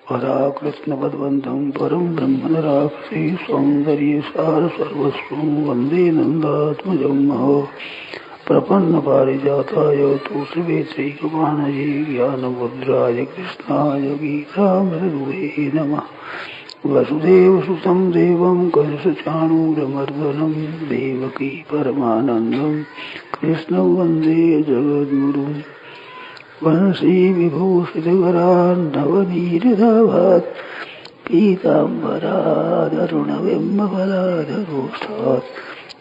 राधाकृष्ण पदबंधं परम ब्रह्म राक्षसी सौंदर्य सार सर्वस्वं वंदे नंदात्मजं महो प्रपन्न पारिजाताय तुलसी श्रीकृपाणये ज्ञानमुद्राय कृष्णाय गीतामृतदुहे नमः। वसुदेवसुतं देवं कंसचाणूरमर्दनं देवकी परमानन्दं कृष्णं वन्दे जगद्गुरुं। वंशी विभूषितकरान्नवनीरदाभात् पीताम्बरादरुणबिम्बफलाधरोष्ठात्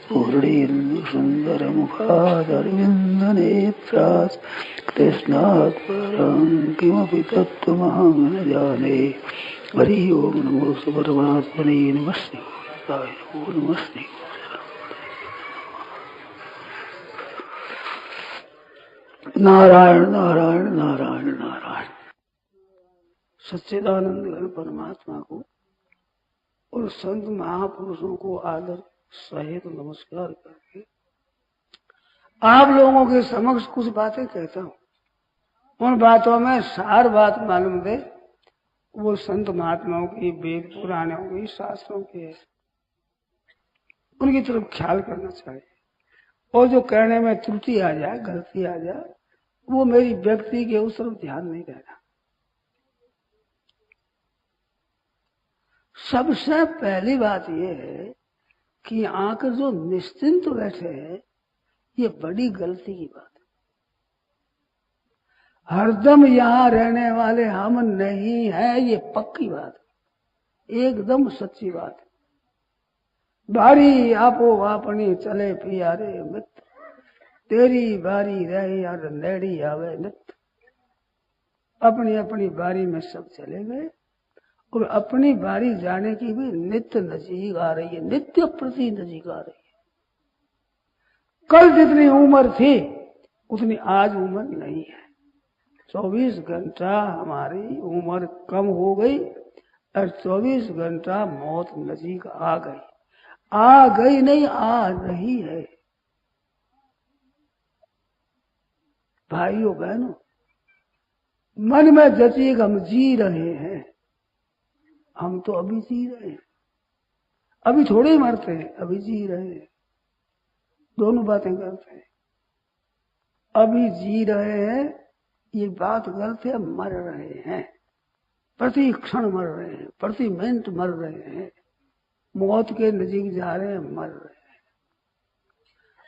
पूर्णेन्दुसुन्दरमुखादरविन्दनेत्रात् कृष्णात् परं किमपि तत्त्वमहं न जाने। हरि ओम नमो परमात्मने नमस्ते नमस्ते। नारायण नारायण नारायण नारायण। सच्चिदानंद घन परमात्मा को और संत महापुरुषों को आदर सहित नमस्कार करके आप लोगों के समक्ष कुछ बातें कहता हूँ। उन बातों में सार बात मालूम दे वो संत महात्माओं की, वेद पुराणों की, शास्त्रों की है, उनकी तरफ ख्याल करना चाहिए। और जो कहने में त्रुटि आ जाए, गलती आ जाए, वो मेरी व्यक्ति के उस तरफ ध्यान नहीं देना। सबसे पहली बात यह है कि आकर जो निश्चिंत बैठे हैं, ये बड़ी गलती की बात है। हरदम यहाँ रहने वाले हम नहीं है, ये पक्की बात है, एकदम सच्ची बात है। बारी आपो अपनी चले पियारे मित्र, तेरी बारी रहे यार नेड़ी आवे नित। अपनी अपनी बारी में सब चले गए और अपनी बारी जाने की भी नित्य नजीक आ रही है, नित्य प्रति नजीक आ रही है। कल जितनी उम्र थी उतनी आज उम्र नहीं है। 24 घंटा हमारी उम्र कम हो गई और 24 घंटा मौत नजीक आ गई। आ गई नहीं, आ रही है। भाइयों बहनों, मन में जचिए हम जी रहे हैं। हम तो अभी जी रहे हैं, अभी थोड़े ही मरते हैं, अभी जी रहे हैं। दोनों बातें करते हैं। अभी जी रहे हैं ये बात गलत है, मर रहे हैं, प्रति क्षण मर रहे हैं, प्रति मिनट मर रहे हैं, मौत के नजीक जा रहे हैं, मर रहे हैं।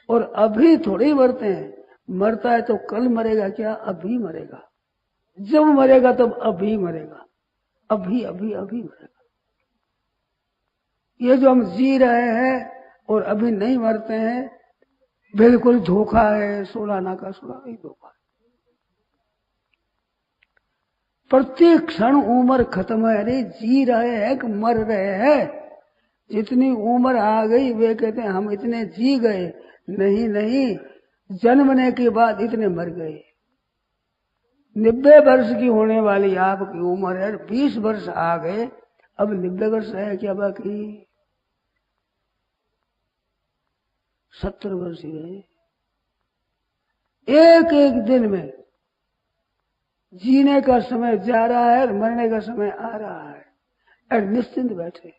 और अभी थोड़े मरते हैं, मरता है तो कल मरेगा क्या? अभी मरेगा। जब मरेगा तब अभी मरेगा, अभी अभी अभी मरेगा। ये जो हम जी रहे हैं और अभी नहीं मरते हैं, बिल्कुल धोखा है, सोलाना का सोला ही धोखा है। प्रत्येक क्षण उम्र खत्म है। अरे जी रहे हैं कि मर रहे हैं? जितनी उम्र आ गई वे कहते हैं हम इतने जी गए। नहीं नहीं, जन्मने के बाद इतने मर गए। 90 वर्ष की होने वाली आपकी उम्र है, 20 वर्ष आ गए, अब 90 वर्ष है क्या बाकी? 70 वर्ष ही रहे। एक एक दिन में जीने का समय जा रहा है और मरने का समय आ रहा है, और निश्चिंत बैठे,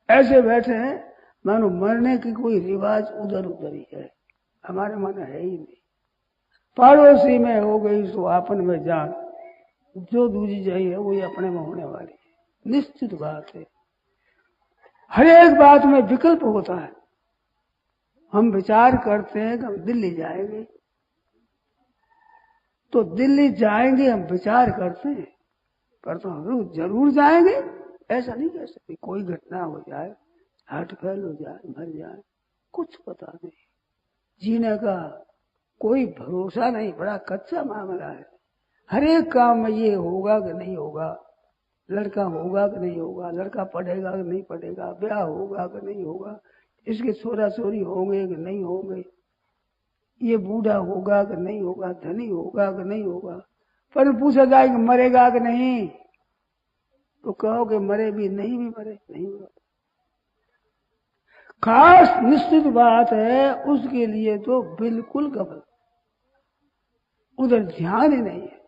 ऐसे बैठे हैं मानो मरने की कोई रिवाज उधर उधर ही है, हमारे मन है ही नहीं। पड़ोसी में हो गई सो आपन में जान, जो दूजी जाई है वही अपने में होने वाली है, निश्चित बात है। हर एक बात में विकल्प होता है। हम विचार करते हैं कि हम दिल्ली जाएंगे, तो दिल्ली जाएंगे हम विचार करते हैं, पर तो हम जरूर जाएंगे ऐसा नहीं कह सकते। कोई घटना हो जाए, हार्ट फेल हो जाए, मर जाए, कुछ पता नहीं। जीने का कोई भरोसा नहीं, बड़ा कच्चा मामला है। हर एक काम में ये होगा कि नहीं होगा, लड़का होगा कि नहीं होगा, लड़का पढ़ेगा कि नहीं पढ़ेगा, ब्याह होगा कि नहीं होगा, इसके छोरा छोरी होंगे कि नहीं होंगे, ये बूढ़ा होगा कि नहीं होगा, धनी होगा कि नहीं होगा। पर पूछा जाए कि मरेगा कि नहीं, तो कहो कि मरे भी नहीं, भी मरे नहीं मरे। खास निश्चित बात है उसके लिए तो बिल्कुल गलत, उधर ध्यान ही नहीं है।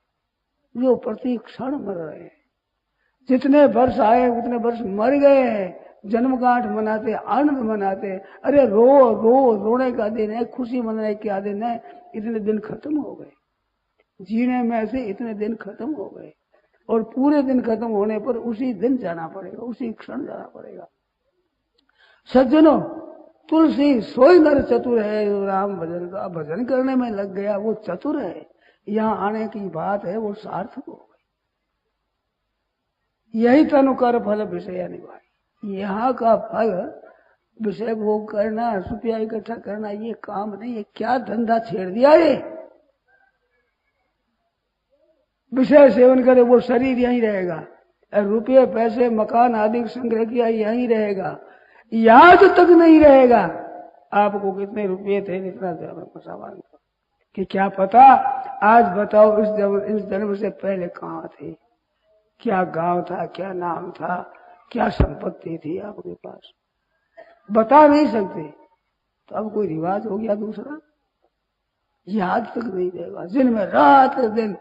जो प्रति क्षण मर रहे हैं। जितने वर्ष आए उतने वर्ष मर गए हैं। जन्मगांठ मनाते, आनंद मनाते, अरे रो रो, रोने का दिन है, खुशी मनाने का दिन है, इतने दिन खत्म हो गए। जीने में से इतने दिन खत्म हो गए और पूरे दिन खत्म होने पर उसी दिन जाना पड़ेगा, उसी क्षण जाना पड़ेगा। सज्जनों, तुलसी सोई नर चतुर है, राम भजन का भजन करने में लग गया, वो चतुर है। यहाँ आने की बात है, वो सार्थक हो गई। यही तनु कर फल विषय निभाई। यहाँ का फल विषय भोग करना, रुपया इकट्ठा करना, ये काम नहीं है। क्या धंधा छेड़ दिया ये। विषय सेवन करे वो शरीर यहीं रहेगा, रुपये पैसे मकान आदि संग्रह किया यहीं रहेगा, याद तक नहीं रहेगा आपको कितने रुपये थे, इतना सामान था कि क्या पता। आज बताओ इस जन्म से पहले कहाँ थे, क्या गांव था, क्या नाम था, क्या संपत्ति थी आपके पास, बता नहीं सकते। तो अब कोई रिवाज हो गया दूसरा, याद तक नहीं रहेगा। जिनमें रात दिन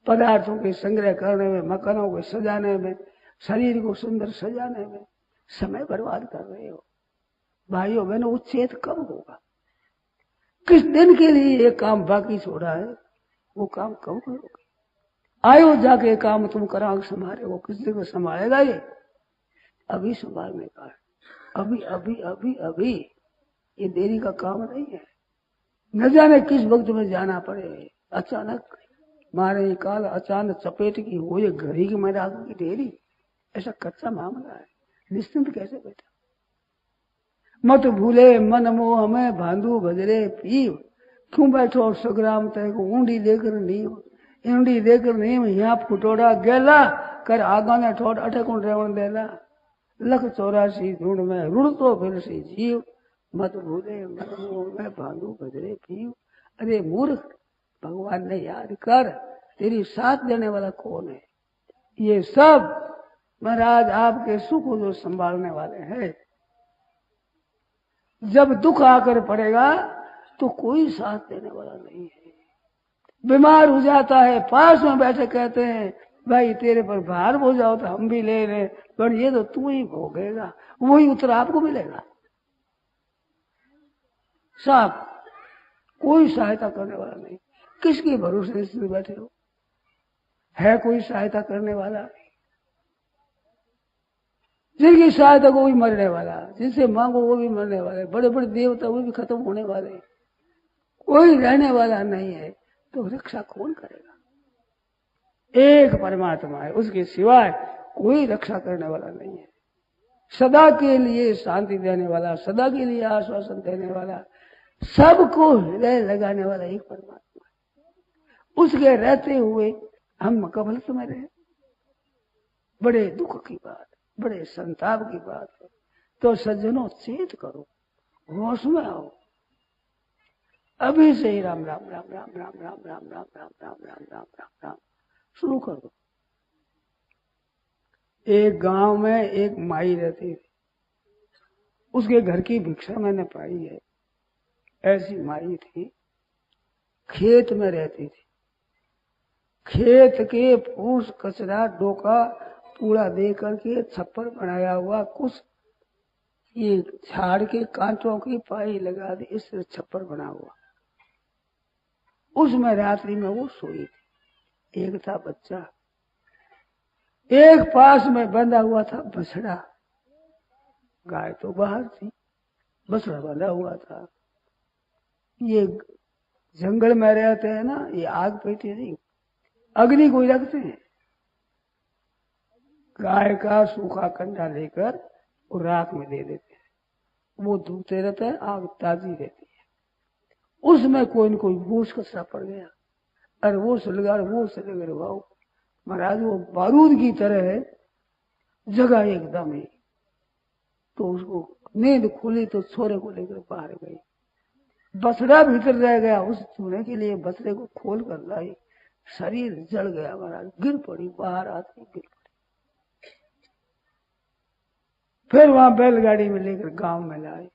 पदार्थों के संग्रह करने में, मकानों को सजाने में, शरीर को सुंदर सजाने में समय बर्बाद कर रहे हो। भाइयों बहनों, उच्छेद कब होगा? किस दिन के लिए ये काम बाकी छोड़ा है, वो काम कब करोगे? आयो जाके काम तुम कराओ संभाले, वो किस दिन में संभालेगा? ये अभी संभालने का है, अभी अभी अभी अभी, ये देरी का काम नहीं है। न जाने किस वक्त में जाना पड़े। अचानक मारे काल अचानक चपेट की हो, ये घड़ी की मैदान की ढेरी, ऐसा कच्चा मामला है। निश्चिंत कैसे बैठा? मत भूले मन मोह में भांडू भजरे पीव, क्यों बैठो सग्राम तय को ऊंडी देकर नीव, ऊंडी देकर नीव यहाँ फुटोड़ा गेला, कर आगा ने ठोड़ अठे कौन रेवण देला, लख 84 ढूंढ में रुड़ तो फिर से जीव, मत भूले मन मोह में भांडू भजरे पीव। अरे मूर्ख, भगवान ने याद कर, तेरी साथ देने वाला कौन है? ये सब महाराज आपके सुख को जो संभालने वाले हैं। जब दुख आकर पड़ेगा तो कोई साथ देने वाला नहीं है। बीमार हो जाता है, पास में बैठे कहते हैं भाई तेरे पर भार हो जाओ तो हम भी ले रहे, पर ये तो तू ही भोगेगा, वही उत्तर आपको मिलेगा। साफ, कोई सहायता करने वाला नहीं। किसके भरोसे से बैठे हो? है कोई सहायता करने वाला? जिनकी सहायता को भी मरने वाला, जिनसे मांगो वो भी मरने वाले, बड़े बड़े देवता वो भी खत्म होने वाले, कोई रहने वाला नहीं है। तो रक्षा कौन करेगा? एक परमात्मा है, उसके सिवाय कोई रक्षा करने वाला नहीं है। सदा के लिए शांति देने वाला, सदा के लिए आश्वासन देने वाला, सबको हृदय लगाने वाला एक परमात्मा है। उसके रहते हुए हम कबलत में रहे, बड़े दुख की बात, बड़े संताप की बात है। तो सज्जनों, चेत करो, होश में आओ, अभी से ही राम राम राम राम राम राम राम राम राम राम राम राम राम राम शुरू कर दो। एक गांव में एक माई रहती थी, उसके घर की भिक्षा मैंने पाई है। ऐसी माई थी, खेत में रहती थी, खेत के फूस कचरा डोका पूरा दे करके छप्पर बनाया हुआ, कुछ ये झाड़ के कांटों की पाई लगा दी, इस छप्पर बना हुआ। उसमें रात्रि में वो सोई थी। एक था बच्चा, एक पास में बंधा हुआ था बछड़ा, गाय तो बाहर थी, बछड़ा बंधा हुआ था। ये जंगल में रहते हैं ना, ये आग पेटी नहीं, अग्नि कोई रखते हैं, गाय का सूखा कंडा लेकर वो राख में दे देते हैं, वो धूपते रहते हैं, आग ताजी रहती है। उसमें कोई न कोई बूझ कचरा पड़ गया, अरे वो सलगार भाव महाराज, वो बारूद की तरह है जगह एकदम ही। तो उसको नींद खुली तो छोरे को लेकर बाहर गई, बछड़ा भीतर रह गया। उस चूने के लिए बछड़े को खोल कर लाई, शरीर जल गया महाराज, गिर पड़ी, बाहर आती गिर पड़ी। फिर वहां बैलगाड़ी में लेकर गांव में लाए,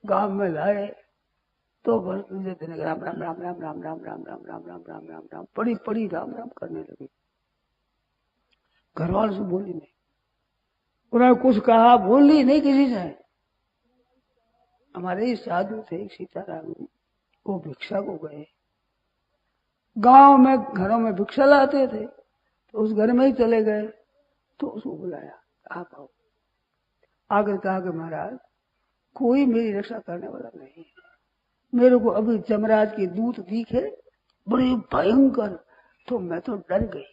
गांव में लाए तो बस दूसरे दिन राम राम राम राम राम राम राम राम राम राम राम राम राम पड़ी पड़ी राम राम करने लगी। घर वालों से बोली नहीं, उन्होंने कुछ कहा, बोली नहीं किसी से। हमारे साधु थे सीताराम, वो भिक्षा को गए, गांव में घरों में भिक्षा लाते थे, तो उस घर में ही चले गए। तो उसको बुलाया, आप आओ। आकर कहा कि महाराज कोई मेरी रक्षा करने वाला नहीं है, मेरे को अभी जमराज के दूत दिखे बड़े भयंकर, तो मैं तो डर गई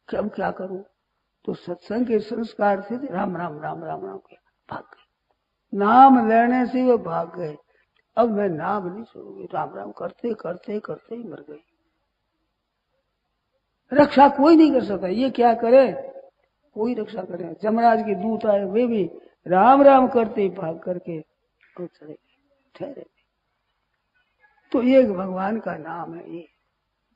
कि अब क्या करूं। तो सत्संग के संस्कार थे, राम राम राम राम राम के भाग गए। नाम लेने से वो भाग गए। अब मैं नाम नहीं छोड़ूंगी, राम राम करते करते करते ही मर गई। रक्षा कोई नहीं कर सकता, ये क्या करे, कोई रक्षा करे। जमराज के दूत आए, वे भी राम राम करते भाग करके तो चले गए, ठहरे। तो ये भगवान का नाम है,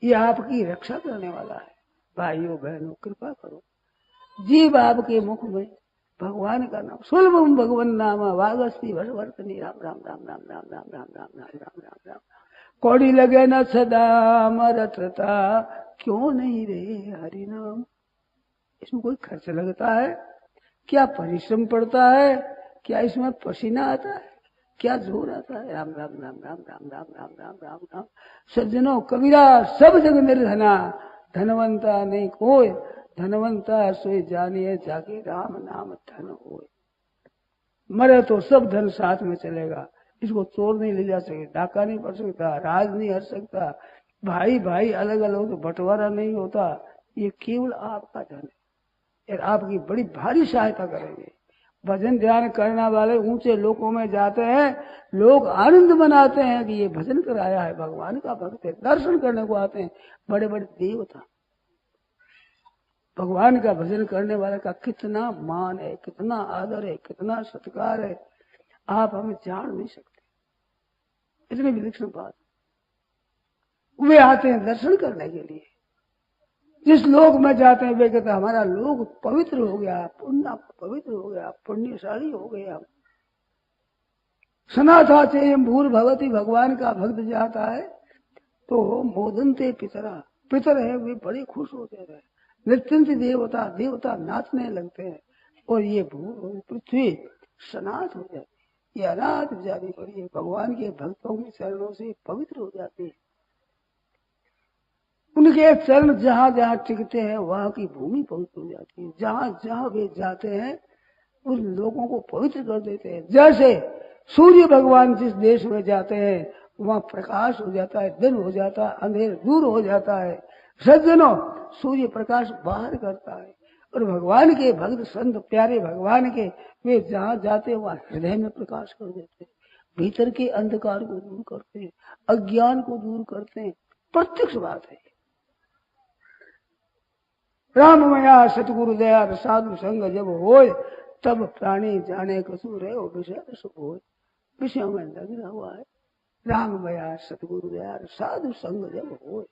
ये आपकी रक्षा करने वाला है। भाइयों बहनों कृपा करो, जीव आपके मुख में भगवान का नाम, सुलभम भगवान नाम वागस्ती वर्तनी, राम राम राम राम राम राम राम राम राम राम राम राम। कौड़ी लगे न सदा मरत्रता, क्यों नहीं रे हरि नाम। इसमें कोई खर्च लगता है क्या, परिश्रम पड़ता है क्या, इसमें पसीना आता है क्या, जोर आता है। राम राम राम राम राम राम राम राम राम राम। सज्जनों कबीरा सब जग निर्धना, धनवंता नहीं कोई, धनवंता सोई जानिए जाके राम नाम धन होए। मरे तो सब धन साथ में चलेगा, इसको चोर नहीं ले जा सके, डाका नहीं पड़ सकता, राज नहीं हट सकता, भाई भाई अलग अलग तो बंटवारा नहीं होता। ये केवल आपका धन है और आपकी बड़ी भारी सहायता करेंगे। भजन ध्यान करने वाले ऊंचे लोकों में जाते हैं, लोग आनंद मनाते हैं कि ये भजन कराया है, भगवान का भक्त है। दर्शन करने को आते हैं बड़े बड़े देवता। भगवान का भजन करने वाले का कितना मान है, कितना आदर है, कितना सत्कार है, आप हमें जान नहीं सकते। इतनी विलक्षण बात। वे आते हैं दर्शन करने के लिए। जिस लोक में जाते हैं वे कहते हैं हमारा लोक पवित्र हो गया, पुण्य पवित्र हो गया, पुण्यशाली हो गया। सनाथा से भूर भगवती, भगवान का भक्त जाता है तो मोदनते पितरा, पितर है वे बड़े खुश होते हैं। नृत्यंत देवता, देवता नाचने लगते हैं और ये पृथ्वी सनाथ हो जाती है, ये अनाथ हो जाती पड़ी है, भगवान के भक्तों के चरणों से पवित्र हो जाती है। उनके चरण जहां जहां टिकते हैं वहां की भूमि पवित्र हो जाती है। जहां जहां वे जाते हैं उन लोगों को पवित्र कर देते हैं। जैसे सूर्य भगवान जिस देश में जाते हैं वहां प्रकाश हो जाता है, दिन हो जाता है, अंधेर दूर हो जाता है। सज्जनों सूर्य प्रकाश बाहर करता है और भगवान के भक्त संत प्यारे भगवान के वे जहां जाते हैं वहां हृदय में प्रकाश कर देते हैं, भीतर के अंधकार को दूर करते हैं, अज्ञान को दूर करते हैं। प्रत्यक्ष बात है। राममया सतगुरु दया साधु संग जब होय, तब प्राणी जाने कसूर है और विषय सुख होय। विषय में लगा हुआ है। राममया सतगुरु दया साधु संग जब होय,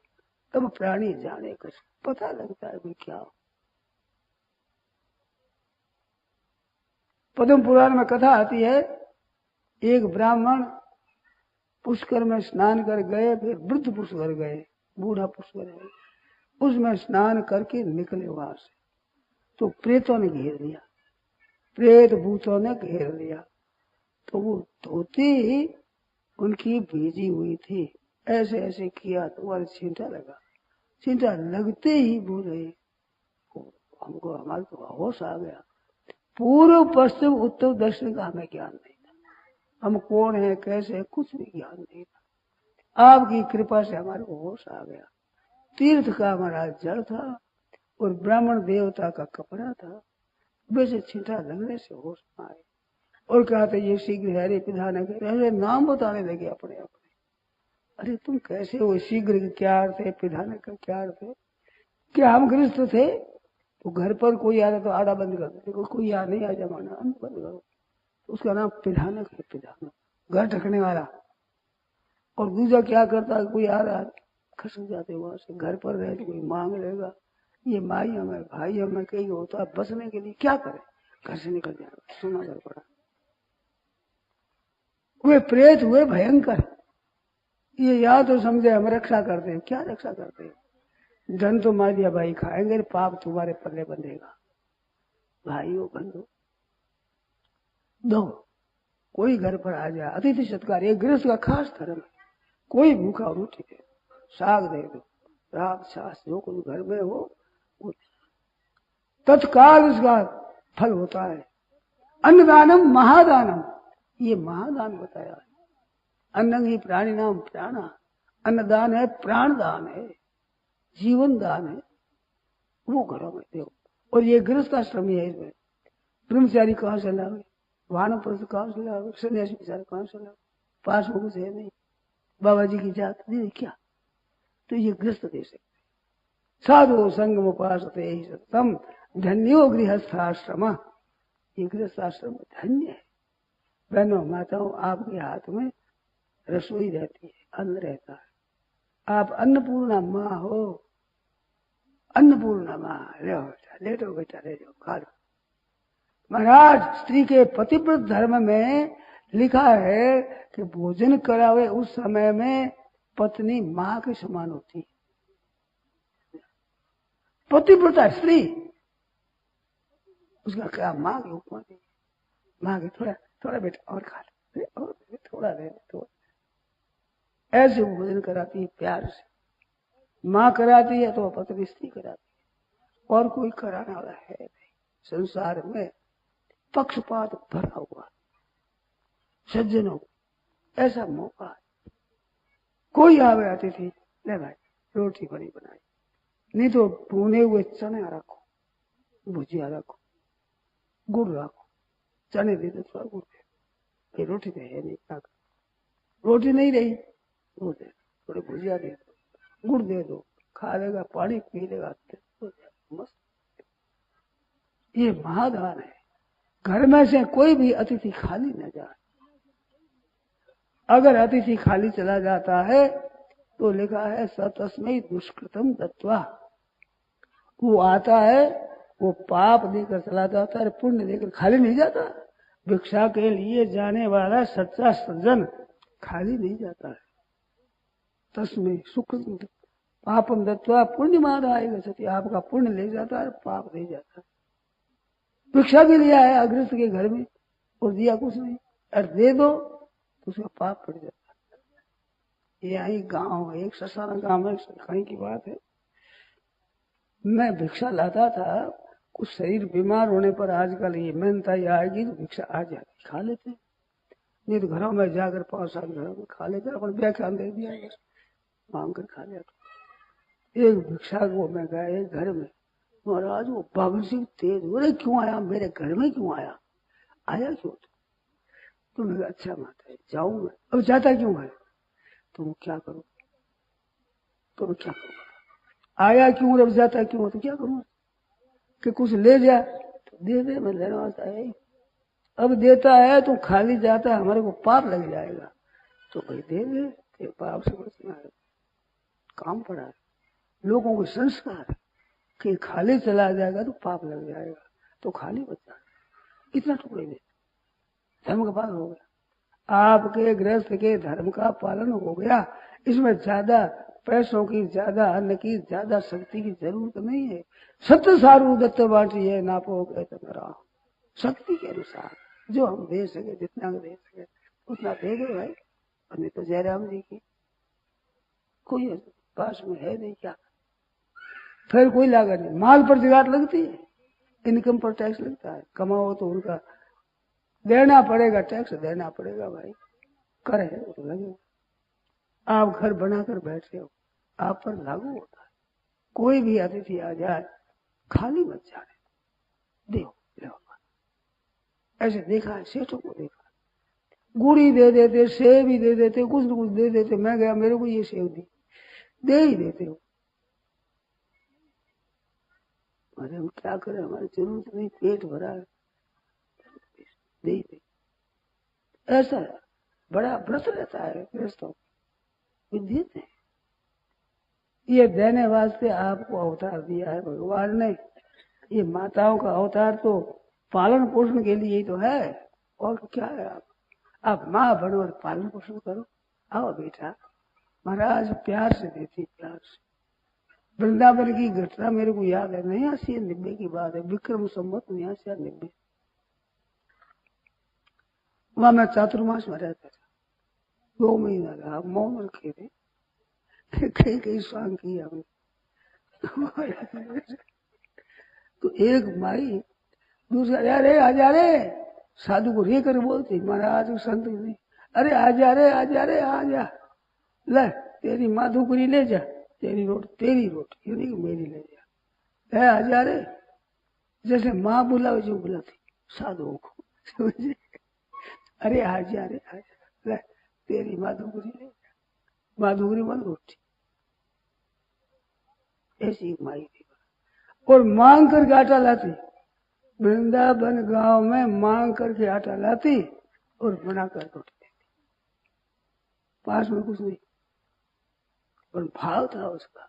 तब प्राणी जाने कसूर, पता लगता है क्या। पद्म पुराण में कथा आती है, एक ब्राह्मण पुष्कर में स्नान कर गए, फिर वृद्ध पुष्कर गए, बूढ़ा पुष्कर है, उसमें स्नान करके निकले वहां से, तो प्रेतों ने घेर लिया, प्रेत भूतों ने घेर लिया। तो वो धोती उनकी भेजी हुई थी, ऐसे ऐसे किया तो वह छींटा लगा, छींटा लगते ही बूढ़े हमको, हमारे तो होश आ गया। पूर्व पश्चिम उत्तर दक्षिण का हमें ज्ञान नहीं था, हम कौन है कैसे है कुछ भी ज्ञान नहीं था। आपकी कृपा से हमारे को होश आ गया। तीर्थ का हमारा जल था और ब्राह्मण देवता का कपड़ा था, वैसे छींटा लगने से होश आए और कहते ये शीघ्र हरे पिधान के नाम बताने लगे अपने अपने। अरे तुम कैसे हो, शीघ्र का क्या अर्थ है, पिधान का क्या अर्थ है। क्या हम गृहस्थ थे तो घर पर कोई आ रहा तो आड़ा बंद कर देते, कोई आ नहीं आ जमाना बंद करो, तो उसका नाम पिधानक है, पिधानक घर ढकने वाला। और दूसरा क्या करता है, कोई आ रहा है खसक जाते वहां से, घर पर रहे तो कोई मांग लेगा, ये माई हमें भाई हमें कहीं होता है, बचने के लिए क्या करे, घर से निकल जाएगा, सुना घर पड़ा। वे प्रेत हुए भयंकर, ये या तो समझे हम रक्षा करते हैं, क्या रक्षा करते हैं? धन तो मार दिया भाई खाएंगे, पाप तुम्हारे पल्ले बंधेगा। भाइयों बंधु दो, कोई घर पर आ जाए अतिथि सत्कार, ये गृहस्थ का खास धर्म है। कोई भूखा रोटी दे, साग दे दो, राग छाछ जो कुछ घर में हो वो तत्काल उसका फल होता है। अन्नदानम महादानम, ये महादान बताया है। अन्न ही प्राणी नाम प्राणा, अन्नदान है, प्राण दान है, जीवन दान है, वो घरों में दो। और ये गृहस्थाश्रम है, इसमें ब्रह्मचारी कहाँ से लावे, वानप्रस्थ कहाँ से लावे, सन्यासी विचार कहाँ से लावे, पास में कुछ है नहीं, बाबा जी की जात दे क्या? तो ये गृहस्थ दे सकते। साधु संगम उपासते ही सतम धन्यो गृहस्थाश्रम, ये गृहस्थाश्रम धन्य है। बहनों माताओं, आपके हाथ में रसोई रहती है, अन्न रहता है, आप अन्नपूर्णा माँ हो, अन्नपूर्णा माँ। लेटो बेटा, ले जाओ खा लो। महाराज, स्त्री के पतिव्रत धर्म में लिखा है कि भोजन करावे उस समय में पत्नी माँ के समान होती है। पतिव्रता स्त्री, उसका क्या माँ की उपमा दी, माँ की थोड़ा थोड़ा बेटा और खा ले, और थोड़ा दे, थोड़ा। ऐसे भोजन कराती है प्यार से। माँ कराती है तो पत्नी स्त्री कराती है, और कोई कराने वाला है नहीं। संसार में पक्षपात भरा हुआ। सज्जनों, ऐसा मौका है, कोई आवे अतिथि, ले भाई रोटी बड़ी बनाई, नहीं तो भुने हुए चने रखो, भुजिया रखो, गुड़ रखो, चने दे दो, थोड़ा गुड़ दे, रोटी तो है नहीं, क्या रोटी नहीं रही, गुड़ दे, थोड़ी भुजिया दे दो, गुड़ दे दो, खा लेगा, पानी पी लेगा, मस्त। ये महादान है। घर में से कोई भी अतिथि खाली न जाए। अगर अतिथि खाली चला जाता है तो लिखा है सतस्मै दुष्कृतम दत्वा, वो आता है, वो पाप देकर चला जाता है, पुण्य देकर खाली नहीं जाता। भिक्षा के लिए जाने वाला सच्चा सज्जन खाली नहीं जाता है। तस्मै सुकृत पापम दत्वा पुण्य मादाय सती, आपका पुण्य ले जाता है, पाप ले जाता है। भिक्षा भी लिया है अग्रस्त के घर में और दिया कुछ नहीं, और दे दो तो उसका पाप पड़ जाता है। यही गांव, एक ससाना गांव में कहीं की बात है, मैं भिक्षा लाता था, कुछ शरीर बीमार होने पर आजकल ये मेहनता आएगी तो भिक्षा आ जाती, खा लेते, नहीं तो घरों में जाकर 5-7 घरों में खा लेते, अपन व्याख्यान दे दिया, मांग कर खा लेते। एक भिक्षा को मैं गया एक घर में, महाराज वो बाबू सिंह तेज, बोले क्यों आया मेरे घर में, क्यों आया, आया क्यों? तो मैं अच्छा माता है, जाऊं मैं, अब जाता क्यों है? तो मैं क्या करूं, तो मैं क्या करूं, आया क्यों, अब जाता क्यों, तो क्या करूं कि कुछ ले जा, तो दे दे, मैं लेना आता है। अब देता है तो खाली जाता है, हमारे को पाप लग जाएगा, तो भाई दे दे, पाप से बचना है, काम पड़ा है। लोगों को संस्कार कि खाली चला जाएगा तो पाप लग जाएगा, तो खाली बचा, इतना टुकड़े दे, धर्म का पालन हो गया। आपके गृहस्थ के धर्म का पालन हो गया, इसमें ज्यादा पैसों की, ज्यादा अन्न की, ज्यादा शक्ति की जरूरत नहीं है। सत्य सारू दत्त बाटी है, नापो कहते, शक्ति के अनुसार जो हम दे सके, जितना दे सके उतना दे दो भाई। नहीं तो जयराम जी की कोई पास में है नहीं, क्या फिर कोई लागत नहीं, माल पर दिगाट लगती है, इनकम पर टैक्स लगता है, कमाओ तो उनका देना पड़ेगा, टैक्स देना पड़ेगा भाई, कर है वो तो लगेगा। आप घर बनाकर बैठे हो, आप पर लागू होता है। कोई भी अतिथि आ जाए खाली मत जाने दो, ऐसे देखा है, सेठों को देखा, गुड़ी दे देते, सेब भी दे देते, कुछ न कुछ दे देते। मैं गया, मेरे को ये सेब दी, दे ही देते हो। अरे हम क्या करें, हमारी जरूरत नहीं, पेट भरा है, दे ही दे। ऐसा बड़ा व्रत रहता है गृहस्थों, देते हैं। ये देने वास्ते आपको अवतार दिया है भगवान ने। ये माताओं का अवतार तो पालन पोषण के लिए ही तो है, और क्या है। आप माँ बनो और पालन पोषण करो। आओ बेटा, महाराज प्यार से देती, प्यार से। वृंदावन की घटना मेरे को याद है, 89 की बात है, विक्रम संवत 89। वहां मैं चातुर्मास में रहता था, 2 महीना रहा, मौन रखे थे, कई कई स्वांग किया हमने। तो एक माई दूसरा, अरे आजा रे, साधु को रे कर बोलती, महाराज संत नहीं, अरे आजा रे, आजा रे, आजा, ले तेरी माधुकरी ले जा, तेरी रोटी ये नहीं मेरी ले जा, है आजा रे। जैसे माँ बुलावे जो बुलाती साधुओं को, अरे आजा रे, आजा, ले तेरी माधुकरी ले जा, माधुकरी मन रोटी। ऐसी माई थी और मांग करके आटा लाती, वृंदावन गांव में मांग करके आटा लाती और बनाकर रोटी देती, पास में कुछ नहीं, और भाव था उसका।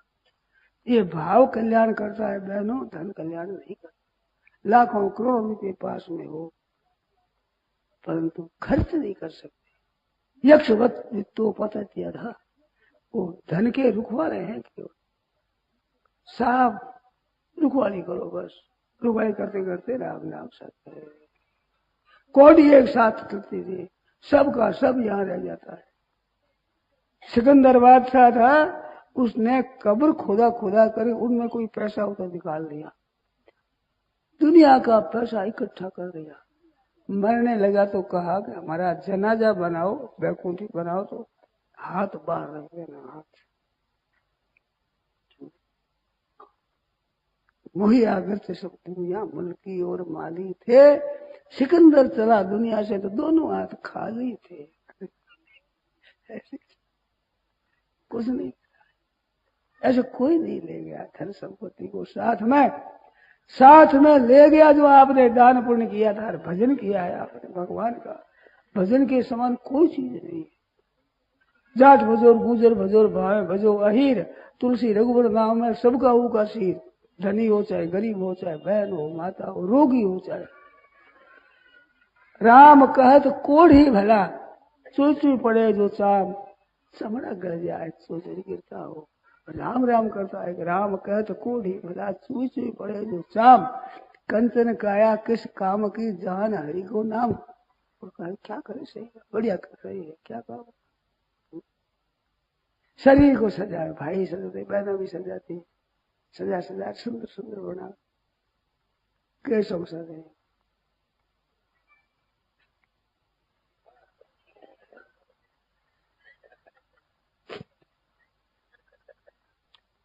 ये भाव कल्याण करता है बहनों, धन कल्याण नहीं करता। लाखों करोड़ों रुपये पास में हो परंतु खर्च नहीं कर सकते। यक्षवत तो पता किया था, वो धन के रुखवाले हैं क्यों, साफ रुखवाली करो, बस रुखवाली करते करते राम नाम सत्य है। कोडी एक साथ चलती थी, सबका सब यहाँ रह जाता है। सिकंदर बादशाह था, उसने कब्र खोदा खोदा कर उनमें कोई पैसा होता निकाल लिया, दुनिया का पैसा इकट्ठा कर दिया। मरने लगा तो कहा कि हमारा जनाजा बनाओ, बैकुंठी बनाओ, तो हाथ बाहर रख देना, हाथ मुहैया करते सब दुनिया मुल्की और माली थे। सिकंदर चला दुनिया से तो दोनों हाथ खाली थे, कुछ नहीं, ऐसे कोई नहीं ले गया धन संपत्ति को साथ में ले गया। जो आपने दान पुण्य किया था, भजन किया है आपने भगवान का, भजन के समान कोई चीज नहीं है। जाट भजो, गुजर भजो, भावे भजो, अहीर तुलसी रघुवर गांव में सबका ऊका सिर, धनी हो चाहे गरीब हो, चाहे बहन हो, माता हो, रोगी हो, चाहे राम कहत कोढ़ी भला, चुई चुई पड़े जो चाम, चमड़ा गल जाए सोचरी गिरता हो। राम राम करता है, राम कहत कोढ़ी भला, चुई चुई पड़े जो चाम, कंचन काया किस काम की, जान हरि को नाम। और कहा क्या करे, सही बढ़िया कर रही है, क्या काम। शरीर को सजाए, भाई सजाते, बहना भी सजाती, सजा सुंदर सुंदर बना, कैसा सजाए।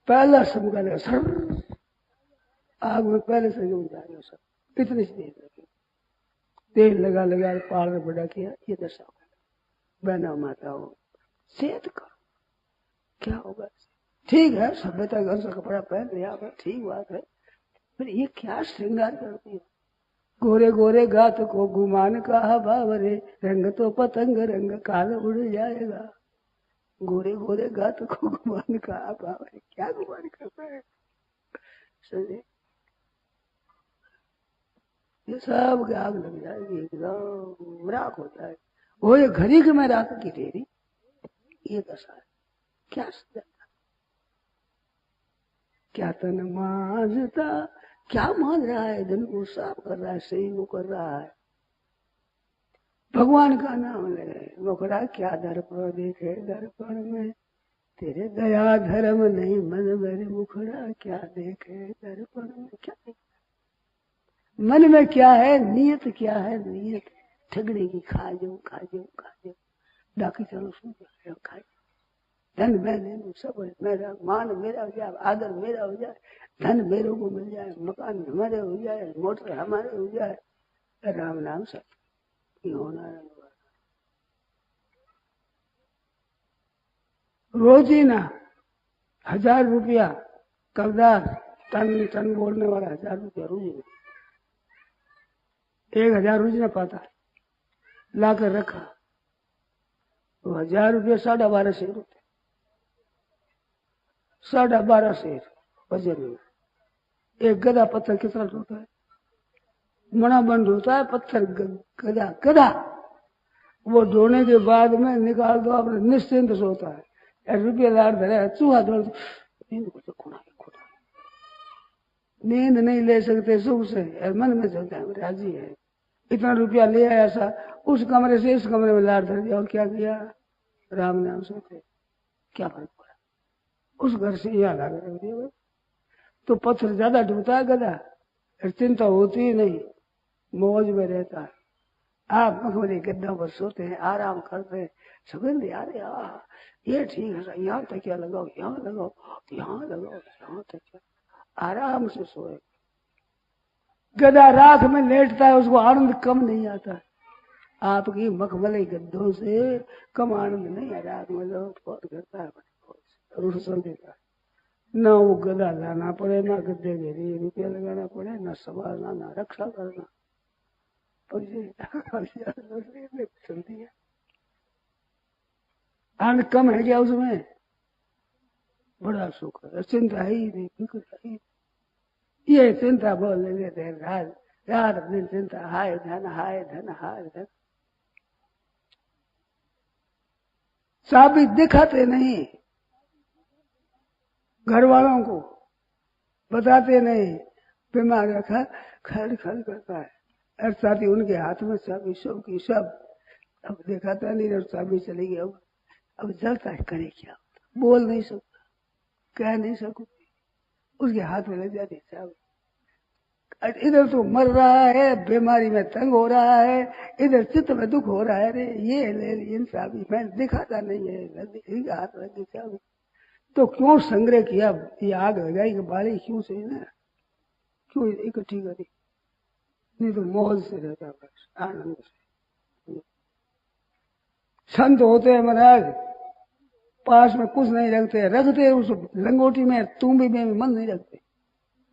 पहला समझा सर आग में पहले से जम जाएगा सब, इतनी सी देर लगी, तेल लगा लगा पार में बड़ा किया। ये दशा बहना माता हो, सेहत करो, क्या होगा। ठीक है सभ्यता घर से कपड़ा पहन लिया, ठीक बात है, फिर ये क्या श्रृंगार करती है। गोरे गोरे गात को गुमान का भाव रे, रंग तो पतंग रंग काल उड़ जाएगा। गोरे गोरे गात को गुमान का भाव रे, क्या गुमान करता है। समझे, ये सब आग लग जाएगी, एकदम राख हो जाए। वो ये घड़ी के में राख की ढेरी, ये दशा है। क्या सजा, क्या तन मांझता, क्या मांझ रहा है, दिन को साफ कर रहा है, सही को कर रहा है, भगवान का नाम ले। मुखड़ा क्या दर्पण देखे, दर्पण में तेरे दया धर्म नहीं, मन मेरे मुखड़ा क्या देखे दर्पण में, क्या देखे मन में क्या है, नियत क्या है, नियत ठगने की, खा जाओ खा जाओ खा जाओ, बाकी चलो सुन जाओ, खा जाओ, धन मैं ले लूं, सब मेरा, मान मेरा हो जाए, आदर मेरा हो जाए, धन मेरे को मिल जाए, मकान हमारे हो जाए, मोटर हमारे हो जाए, राम नाम सब होना है। रोजीना 1000 रुपया कर्जदार, टन टन बोलने वाला 1000 रुपया रोजीना, 1000 रोजीना पाता, लाकर रखा तो 1000 रुपया 12.5 शेर होते, 12.5 शेर वजन में। एक गदा पत्थर कितना होता है, मणा बंद होता है पत्थर, गदा वो ढोने के बाद में निकाल दो, आपने निश्चिंत सोता है। रुपया लाड़ धरे चूहा दौड़ नींद को खुना खुदा नींद नहीं ले सकते सुख से मन में सोचा है राजी है इतना रुपया ले आया ऐसा उस कमरे से इस कमरे में लाड़ धर दिया और क्या किया राम नाम सोचे क्या फर्क पड़ा उस घर से यहाँ ला कर दिया तो पत्थर ज्यादा डूबता है गधा चिंता होती ही नहीं मौज में रहता है आप मखमली गद्दा पर सोते हैं आराम करते हैं सुगंध यार ये ठीक है यहाँ तकिया लगाओ यहाँ लगाओ यहाँ लगाओ यहाँ तकिया आराम से सोए गधा राख में लेटता है उसको आनंद कम नहीं आता आपकी मखमली गद्दों से कम आनंद नहीं है रात में लोग बहुत करता है देता है न वो गधा लाना पड़े ना गद्दे के लिए रुपया लगाना पड़े न संभालना ना रक्षा करना चलती है आनंद कम है क्या उसमें बड़ा सुख है चिंता है ही नहीं फिक्र है ही ये चिंता बोल लेते हैं रात दिन चिंता हाय धन हाय धन चाबी दिखाते नहीं घर वालों को बताते नहीं बीमार रखा खड़ खड़ करता है और साथ ही उनके हाथ में चाबी सब की सब अब दिखाता नहीं और चाबी चली गई अब जलता है करे क्या बोल नहीं सकता कह नहीं सकता उसके हाथ में लग जाती चाबी इधर तो मर रहा है बीमारी में तंग हो रहा है इधर चित्त में दुख हो रहा है अरे ये ले इन चाबी मैं दिखाता नहीं है हाथ लग गई चाबी तो क्यों संग्रह किया ये आग लगाई कि बाली क्यों से ना क्यों इकट्ठी करी नहीं तो मौज से रहता बस आनंद से संत होते हैं महाराज पास में कुछ नहीं रखते उस लंगोटी में तुम भी में मन नहीं रखते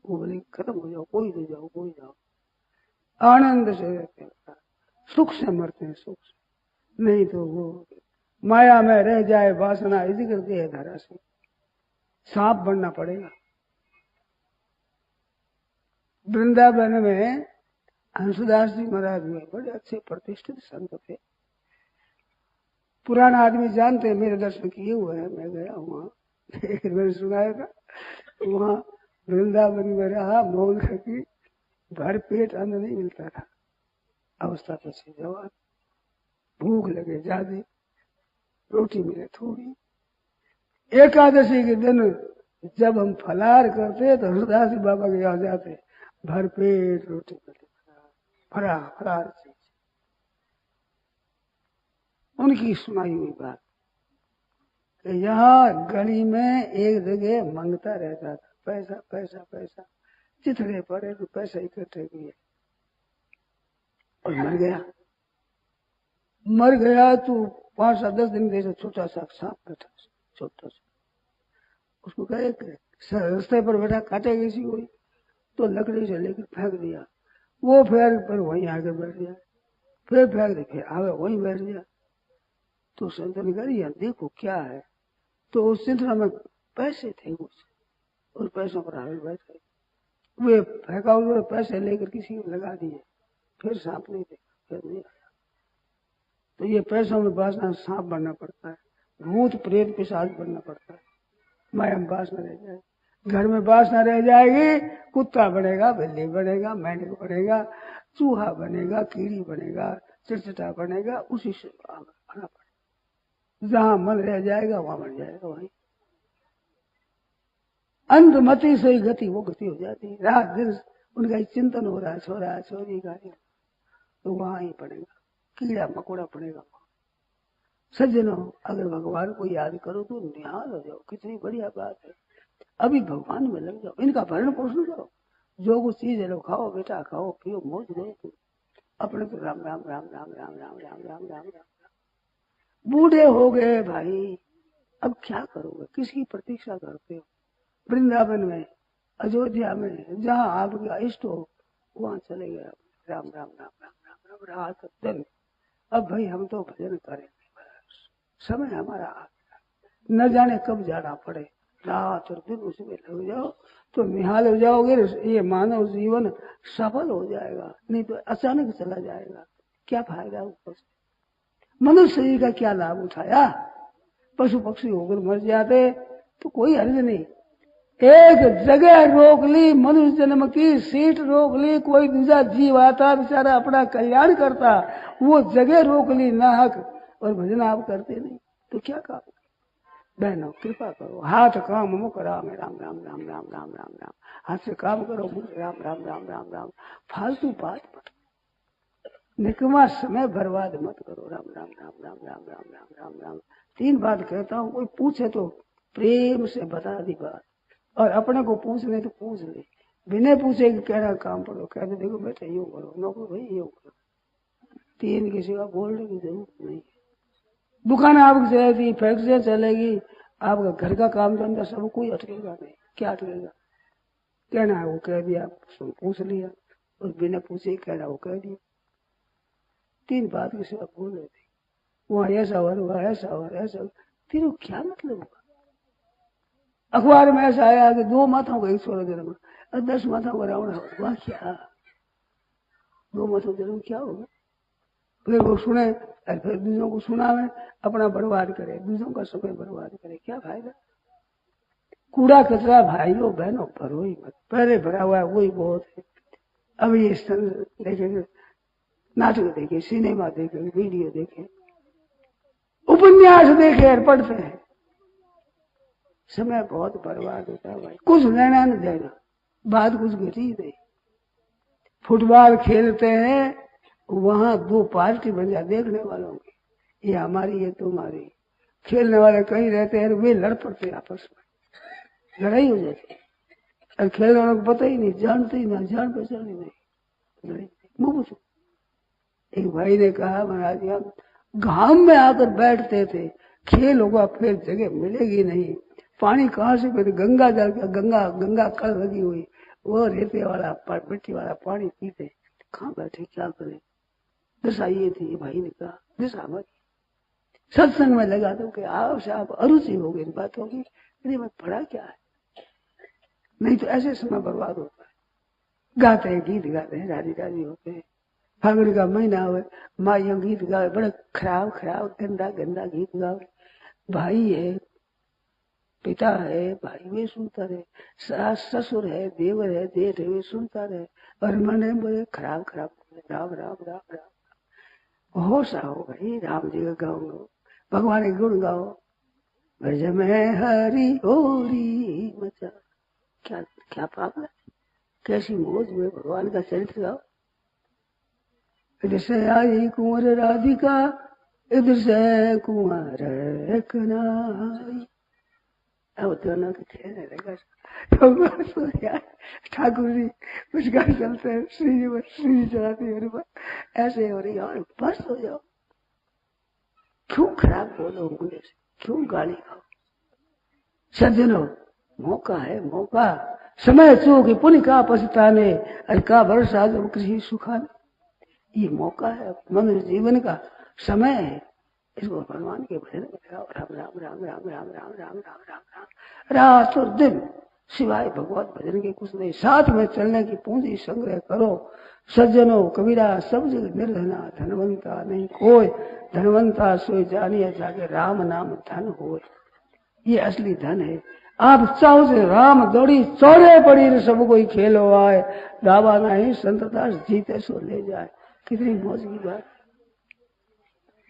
वो बोले खत्म हो जाओ कोई नहीं जाओ कोई जाओ आनंद से रहते हैं सुख से मरते हैं सुख से नहीं तो वो माया में रह जाए वासना इसी करती है धारा से सांप बनना पड़ेगा वृंदावन में हंसदास जी महाराज हुए बड़े अच्छे प्रतिष्ठित संत थे पुराना आदमी जानते हैं मेरे दर्शन किए हुए हैं मैं गया वहां एक मैंने सुनाया था वहां वृंदावन में रहा मौन की भर पेट अन्न नहीं मिलता था अवस्था तो से जवान भूख लगे ज्यादा रोटी मिले थोड़ी एकादशी के दिन जब हम फलार करते तो हरदास बाबा के यहाँ जाते भर पेट रोटी मिलती फरार चीज उनकी सुनाई हुई बात कि यहाँ गली में एक जगह मांगता रहता था पैसा पैसा पैसा जितने पड़े तो पैसा इकट्ठे किए और मर गया तो 5-10 दिन जैसे छोटा सा सांप बैठा छोटा सा उसको कहे रास्ते पर बैठा काटे किसी कोई तो लकड़ी से लेकर फेंक दिया वो फिर पर वहीं आके बैठ गया फिर फेंक दे फिर आगे वहीं बैठ गया तो संत ने कहा यार देखो क्या है तो उस चिंता में पैसे थे कुछ उस पैसों पर आगे बैठ गए वे फेंका उन्होंने पैसे लेकर किसी को लगा दिए फिर सांप नहीं देखा फिर नहीं आया तो ये पैसों में वासना सांप बनना पड़ता है भूत प्रेत पिशाच बनना पड़ता है माया में वासना रह जाए घर में वासना रह जाएगी कुत्ता बनेगा बिल्ली बनेगा मेंढक बनेगा चूहा बनेगा कीड़ी बनेगा चिड़चिटा बनेगा उसी से आना पड़ेगा जहां मन रह जाएगा वहां बन जाएगा वहीं अंतमति से ही गति वो गति हो जाती है रात दिन उनका चिंतन हो रहा है छोरा छोरी का तो वहां ही पड़ेगा कीड़ा मकोड़ा पड़ेगा सज्जनों अगर भगवान को याद करो तो निहाल हो जाओ कितनी बढ़िया बात है अभी भगवान में लग जाओ इनका भरण पोषण करो जो कुछ चीज है लो खाओ बेटा खाओ पियो मौज दो तुम अपने तो राम राम राम राम राम राम राम राम राम राम बूढ़े हो गए भाई अब क्या करोगे किसकी प्रतीक्षा करते हो वृंदावन में अयोध्या में जहाँ आपका इष्ट हो वहां चले गए राम राम राम राम राम राम रात दिन अब भाई हम तो भजन करेंगे समय हमारा आ गया न जाने कब जाना पड़े रात और दिन उसमें लग जाओ तो निहाल हो जाओगे ये मानव जीवन सफल हो जाएगा नहीं तो अचानक चला जाएगा क्या फायदा ऊपर से मनुष्य जी का क्या लाभ उठाया पशु पक्षी होकर मर जाते तो कोई हर्ज नहीं। एक जगह रोक ली, मनुष्य जन्म की सीट रोक ली, कोई दूसरा जीव आता बेचारा अपना कल्याण करता, वो जगह रोक ली ना हक, और भजन आप करते नहीं तो क्या काम। बहनों कृपा करो, हाथ काम मुख राम राम राम राम राम राम राम राम, हाथ से काम करो, मुख राम राम राम राम राम, फालतू बात मत, निकमा समय बर्बाद मत करो, राम राम राम राम राम राम राम राम राम। 3 बात कहता हूँ, कोई पूछे तो प्रेम से बता दी बात, और अपने को पूछने तो पूछ ले, बिना पूछे कि कहना काम पड़ो, कहते देखो बेटा यूं करो, नौकर भाई यूं करो, 3 की सिवा बोलने की जरूरत नहीं। दुकान आपकी चलेगी, फैक्ट्री चलेगी, आपका घर का काम धंधा सब कोई अटकेगा नहीं, क्या अटकेगा। कहना है वो कह दिया, पूछ लिया, और बिना पूछे कहना वो कह दिया, 3 बात की सिवा बोल रहे थे, वहाँ ऐसा हुआ ऐसा हुआ ऐसा, फिर वो क्या मतलब हुआ। अखबार में ऐसा आया कि 2 माथों को 16 जन्म, 10 माथों को रावण हुआ, क्या 2 माथों जन्म क्या होगा। फिर वो सुने और फिर दूसरों को सुनावे, अपना बर्बाद करे, दूसरों का समय बर्बाद करे, क्या फायदा। कूड़ा कचरा भाइयों बहनों भरो ही मत, पहले भरा हुआ है वही बहुत है। अब ये देखेंगे, नाटक देखे, सिनेमा देखे, वीडियो देखे, उपन्यास देखे और पढ़ते हैं, समय बहुत बर्बाद होता है भाई। कुछ लेना न देना, बात कुछ घटी नहीं। फुटबॉल खेलते हैं, वहां 2 पार्टी बन जा देखने वालों की, ये हमारी ये तुम्हारी। खेलने वाले कहीं रहते हैं, वे लड़ पड़ते आपस में, लड़ाई हो जाती है, और खेलने वालों को पता ही नहीं, जानते ही ना, जान पहचान ही नहीं। पूछो, एक भाई ने कहा महाराज हम घाम में आकर बैठते थे, खेल होगा फिर जगह मिलेगी नहीं, पानी कहाँ से, फिर गंगा जल, गंगा कल लगी हुई, वो रेते वाला मिट्टी वाला पानी पीते, कहाँ बैठे क्या करें। दशा ये थी, भाई ने कहा दशा हमारी। सत्संग में लगा दो कि आप अरुचि हो गई इन बातों की, अरे मैं पढ़ा क्या है, नहीं तो ऐसे समय बर्बाद होता है। गाते हैं, गीत गाते हैं, राजी राजी होते हैं, फागुन का महीना हुए, माइयों गीत गावे, बड़ा खराब खराब गंदा गंदा गीत गावे, भाई है पिता है भाई वे सुनता रहे, सास ससुर है देवर है जेठ है वे सुनता रहे, और मन बड़े खराब खराब राम राम राम राम। होश आओ भाई, राम जी का गाओ, भगवान के गुण गाओ, भज में हरि होरी मचा, क्या क्या पाप है, कैसी मौज में भगवान का चरित्र गाओ। इधर से आई कुंवर राधिका, इधर से कुंवर कनाई, अब दोनों के खेलने लगा। तो ठाकुर जी कुछ गाड़ी चलते हैं, श्री चलाती है, ऐसे हो रही है, बस हो जाओ, क्यों खराब बोलो मुझे से, क्यों गाली खाओ। सज्जनों मौका है, मौका समय चूक पुण्य का पछताने, और का भरोसा जब कृषि सुखाने, ये मौका है मनुष्य जीवन का, समय है, इसको भगवान के भजन में लगाओ, राम राम राम राम राम राम राम राम राम राम, रात और दिन सिवाय भगवत भजन के कुछ नहीं। साथ में चलने की पूंजी संग्रह करो, सज्जनों कबीरा सब जग निर्धना, धनवंता नहीं कोई, धनवंता सोई जानिए जाके राम नाम धन होए, ये असली धन है। आप चाहो से राम दौड़ी चौड़े पड़ी सब कोई खेलो आए, दावा नहीं संतदास जीते सो ले जाए, कितनी मौज की बात।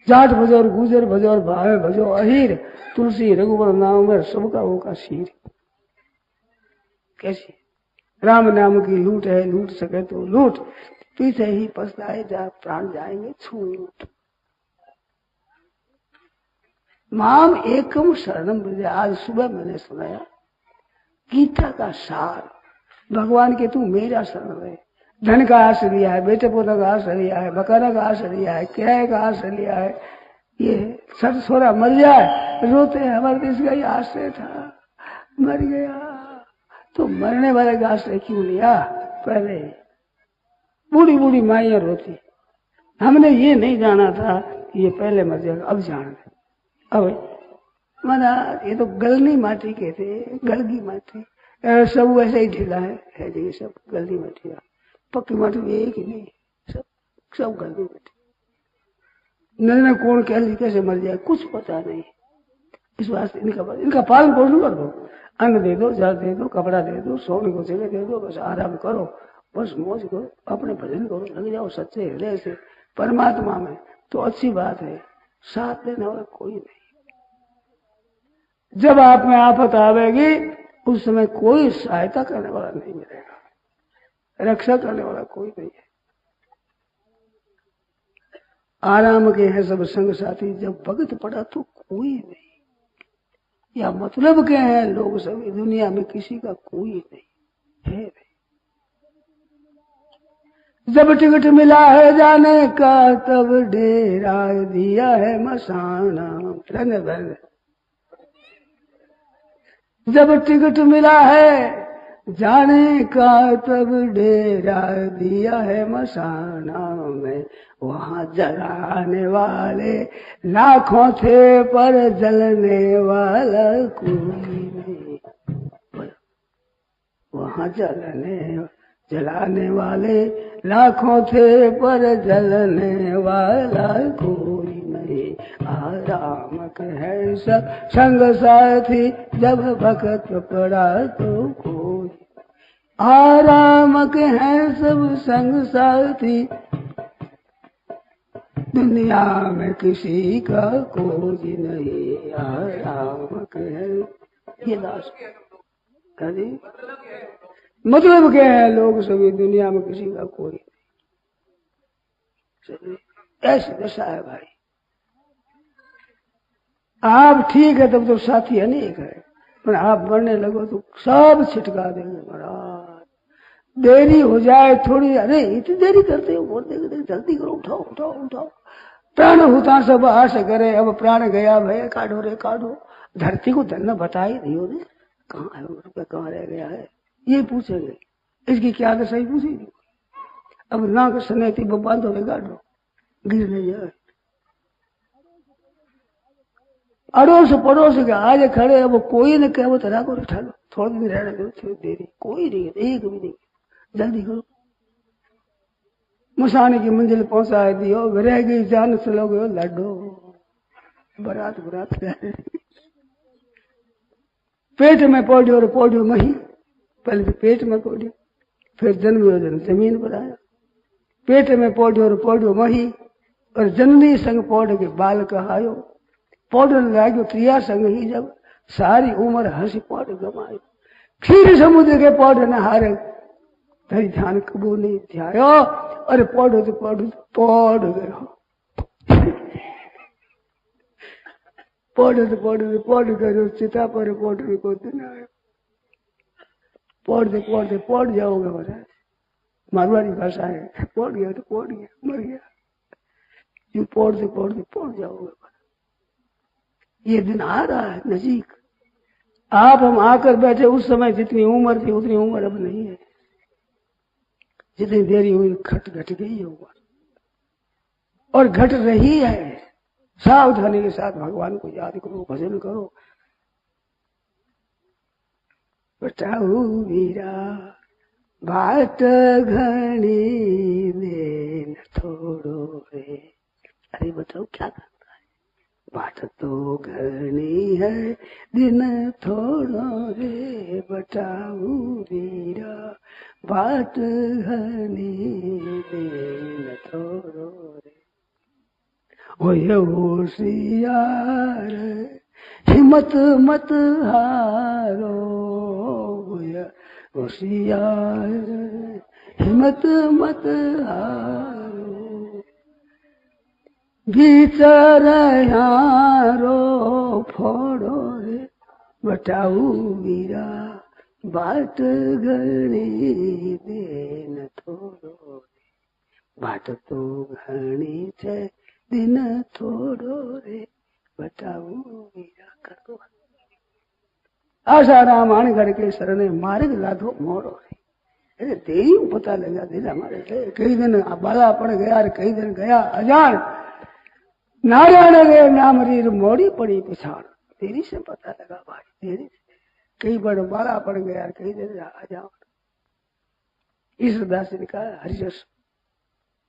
जाट भजो और गुजर भजो और भावे भजो अहीर, तुलसी रघुवर नाम में सबका वो का शीर। कैसी राम नाम की लूट है, लूट सके तो लूट, पीछे ही पछताए जा प्राण जाएंगे छूट। माम एकम शरणम ब्रज, आज सुबह मैंने सुनाया गीता का सार, भगवान के तू मेरा शरण है। धन का आश्रय लिया है, बेटे पोता का आश्रय लिया है, मकाना का आश्रय लिया है, किराए का आश्रय लिया है, ये सब छोरा मर जाए रोते हमारे देश का ही आश्रय था, मर गया तो मरने वाले का आश्रय क्यों लिया। पहले बूढ़ी बूढ़ी माइयां रोती, हमने ये नहीं जाना था ये पहले मर जाएगा, अब जान गए। अब माना ये तो गलनी माटी के थे, गलगी माटी, सब वैसे ही ढीला है जी, सब गलनी माटी, पक्की माटी में एक ही नहीं, सब गलनी माटी। न कौन कैसे मर जाए कुछ पता नहीं, इस वास्ते इनका पालन पोषण कर दो, अन्न दे दो, जल दे दो, कपड़ा दे दो, सोने को जगह दे दो, बस आराम करो, बस मौज करो, अपने भजन करो, लग जाओ सच्चे हृदय से परमात्मा में, तो अच्छी बात है। साथ देने वाला कोई नहीं। जब आप में आफत आवेगी उस समय कोई सहायता करने वाला नहीं मिलेगा, रक्षा करने वाला कोई नहीं है। आराम के हैं सब संग साथी, जब भगत पड़ा तो कोई नहीं। या मतलब के हैं लोग सभी, दुनिया में किसी का कोई नहीं है नहीं। जब टिकट मिला है जाने का तब डेरा दिया है मसाना। रंग भंग जब टिकट मिला है जाने का तब डेरा दिया है मसाना में। वहां जलाने वाले लाखों थे पर जलने वाला कोई नहीं। वहां जलाने वाले लाखों थे पर जलने वाला कोई नहीं। आराम के है सब संग साथी, जब भक्त पड़ा तो कोई। आराम के है सब संग साथी, दुनिया में किसी का कोई नहीं। आराम के है ये दास कभी मतलब क्या है, लोग सभी दुनिया में किसी का कोई नहीं। ऐसी दशा है भाई। आप ठीक है तब तो साथी अनेक है, पर आप मरने लगो तो सब छिटका देंगे महाराज। देरी हो जाए थोड़ी, अरे इतनी देरी करते हो, बहुत देरी, जल्दी करो, उठाओ उठाओ उठाओ। प्राण होता सब आश करे, अब प्राण गया भैया काढ़ो रे काढ़ो। धरती को धन बताई नहीं हो, कहाँ है रुपया, कहाँ रह गया है, ये पूछेंगे। इसकी क्या दशा ही पूछेगी। अब नाक सनेती बांधो रे काढ़ो, गिर नहीं जाए। अड़ोस पड़ोस के आज खड़े, अब कोई न कहे तो राखो उठा लो, थोड़ी दिन रहने दो, थोड़ी देरी, कोई नहीं, एक भी नहीं, जल्दी करो। मुसाने की मंजिल पहुंचा दियो, रह गई जान चलोगे लड्डो। बरात बरात पेट में पौड़ियो और पौड़ियो मही, पहले तो पेट में पौड़ियो, फिर जन्म जमीन पर आया। पेट में पौड़ियो और पौड़ियो मही, और जननी संग पौड़ के बाल कहायो। पौधन लाग्यो क्रिया संग ही, जब सारी उम्र हंसी पौध गमायो। क्षीर समुद्र के पौध न हारे, धरी ध्यान कबू नहीं ध्यायो। अरे पौधो तो पौध गयो, पौधो तो पौध गयो, चिता पर पौध भी को दिन आयो। पौधते पौध जाओगे महाराज, मारवाड़ी भाषा है, पौध गया तो पौध गया, मर गया। यूं पौधते पौध जाओगे। ये दिन आ रहा है नजीक। आप हम आकर बैठे उस समय जितनी उम्र थी उतनी उम्र अब नहीं है। जितनी देरी हुई घट गई है उम्र, और घट रही है। सावधानी के साथ भगवान को याद करो, भजन करो। बचाऊ वीरा बाट घनी में थोड़ो रे। अरे बताओ क्या करना है, बाट तो घनी है दिन थोड़ो रे। बचाऊ वीरा बाट घनी दिन थोड़ो रे। ओए होशियार हिम्मत मत हारो, होशियार हिम्मत मत हारो। भीतर यारो फोड़ो रे, बटाऊ वीरा बाट घणी दिन थोड़ो रे। बाट तो घणी छे दिन थोड़ो रे, बटाऊ वीरा कर दो। आसाराम आनगढ़ के शरणे मार्ग लाधो मोड़ो रे। देरी पता लगा दिल हमारे थे, कई दिन बाला पड़ गया, कई दिन गया अजान। नारायण रे नाम रीर मोड़ी पड़ी पिछाड़, देरी से पता लगा भाई, देरी से। कई बार बाला पड़ गया, कई दिन अजान। ईश्वरदास ने कहा हरिजस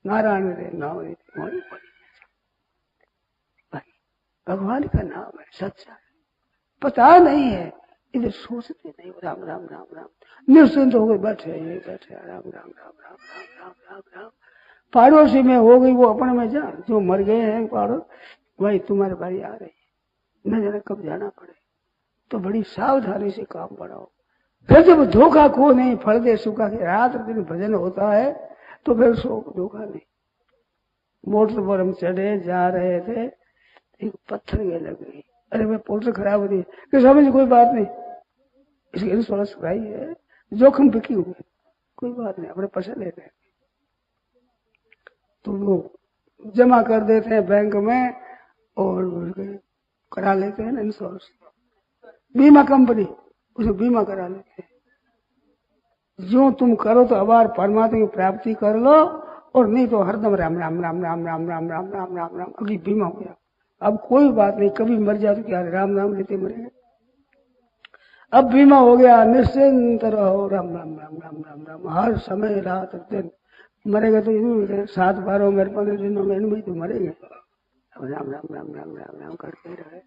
नारायण रे नाम रीर मोड़ी पड़ी। भाई भगवान का नाम है, सच्चा है। पता नहीं है, इधर सोचते नहीं, राम राम राम राम, निश्चिंत हो गए, बैठे बैठे राम राम राम राम राम राम राम राम। पड़ोसी में हो गई वो अपने में, जा जो मर गए हैं पड़ोस, वही तुम्हारे बारी आ रही है, न जाने कब जाना पड़े, तो बड़ी सावधानी से काम बढ़ाओ। फिर जब धोखा को नहीं, फल दे सुखा के रात दिन भजन होता है, तो फिर सो धोखा नहीं। मोटर पर हम चढ़े जा रहे थे, एक पत्थर के लग गई, अरे मैं मोटर खराब हो रही है, कि समझ कोई बात नहीं, इसकी इंश्योरेंस कराई है, जोखिम बिकी हुई, कोई बात नहीं, अपने पैसे ले गए। तो वो जमा कर देते हैं बैंक में और करा लेते हैं ना इंश्योरेंस, बीमा कंपनी, उसे बीमा करा लेते हैं। जो तुम करो तो अबार परमात्मा की प्राप्ति कर लो, और नहीं तो हरदम राम राम राम राम राम राम राम राम राम राम, अभी बीमा हो गया। अब कोई बात नहीं, कभी मर जाए तो क्या, राम राम लेते मरेंगे। अब बीमा हो गया, निश्चिंत रहो, राम राम राम राम राम राम, हर समय रात दिन। मरेगा तो इनमें 7 12 में 15 दिनों में इनमें तो मरेंगे। अब राम राम राम राम राम राम करते रहे,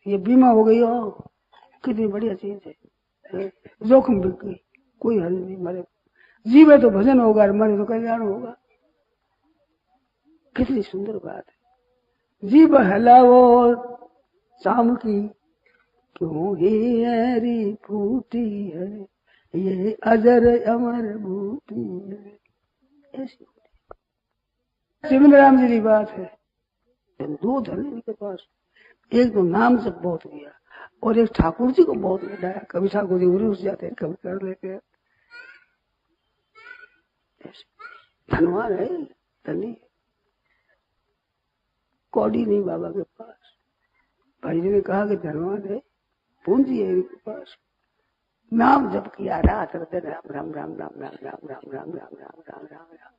ये बीमा हो गई हो, कितनी बढ़िया चीज है। जोखिम बिक गई, कोई हल नहीं, मरे जीवे तो भजन होगा, मरे तो कल्याण होगा। कितनी सुंदर बात है। जीव हलाओ शाम की, क्यों ही हरी फूटी है, ये अजर अमर बूटी है। ऐसी सिमन राम जी की बात है। 2 धन इनके पास, एक तो नाम से बहुत किया, और एक ठाकुर जी को बहुत लगाया। कभी ठाकुर जी उरुस जाते हैं, कभी कर लेते हैं। धनवान है, धनी, कौड़ी नहीं बाबा के पास। भाई जी ने कहा कि धनवान है, पूंजी है इनके पास। नाम जप किया रात दिन, राम राम राम राम राम राम राम राम राम राम राम राम राम।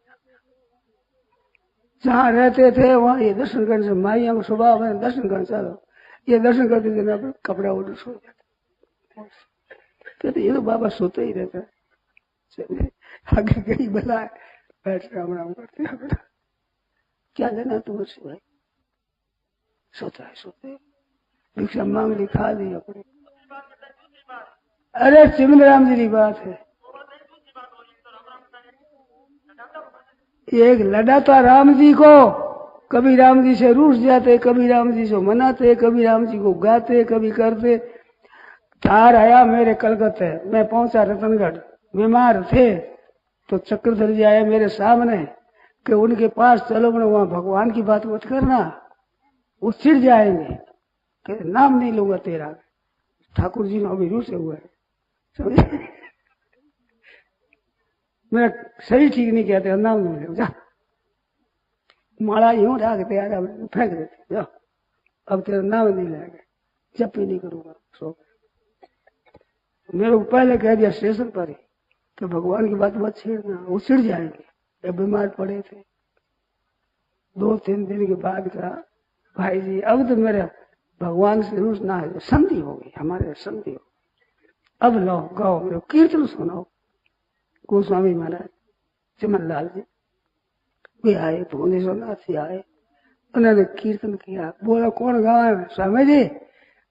जहाँ रहते थे वहाँ ये दर्शन करने से, माइया को स्वभाव है दर्शन करने चलो, ये दर्शन करते थे ना, कपड़ा उड़ सो जाते। कहते ये तो बाबा सोते ही रहता है, आगे गई बला बैठ राम राम करते हैं। क्या लेना तुमसे भाई, सोता है सोते, भिक्षा मांग ली, खा ली अपने। अरे सिमन राम जी की बात है। एक लड़ाता राम जी को, कभी राम जी से रूठ जाते, कभी राम जी से मनाते, कभी राम जी को गाते, कभी करते। तार आया मेरे कलकत्ते, मैं पहुंचा रतनगढ़, बीमार थे तो चक्रधर जी आए मेरे सामने कि उनके पास चलो, मैंने वहां भगवान की बात मत करना, वो चिढ़ जाएंगे, कि नाम नहीं लूंगा तेरा। ठाकुर जी ने अभी रूसे हुआ है, समझे? मेरा सही ठीक नहीं कहते, नाम नहीं ले, जा माला यूं रख तैयार फेंक देते, जाओ अब तेरा नाम नहीं लेंगे, जब भी नहीं करूंगा। सो मेरे को पहले कह दिया स्टेशन पर ही कि भगवान की बात मत छेड़ना, वो चिढ़ जाएंगे। ये बीमार पड़े थे, 2-3 दिन के बाद कहा भाई जी अब तो मेरे भगवान से रूस ना है, संधि हो गई, हमारे संधि हो, अब लो गाओ, मेरे कीर्तन सुनाओ। गोस्वामी महाराज, चिमन लाल जी वे आए, भुवनेश्वर नाथ जी आए, उन्होंने कीर्तन किया। बोला कौन गावे स्वामी जी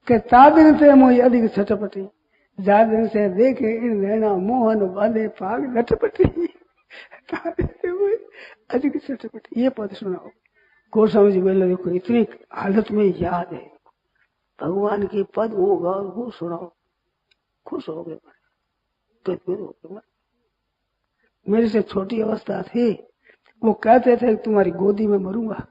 के तादिन से मोही अधिक छटपटी, जादिन से देखे इन नैना मोहन बांधे पाग लटपटी, अधिक छटपटी। ये पद सुनाओ। गोस्वामी जी बोले देखो इतनी हालत में याद है भगवान की पद, वो गाओ, वो सुनाओ। खुश हो गए, मेरे से छोटी अवस्था थी, वो कहते थे तुम्हारी गोदी में मरूंगा।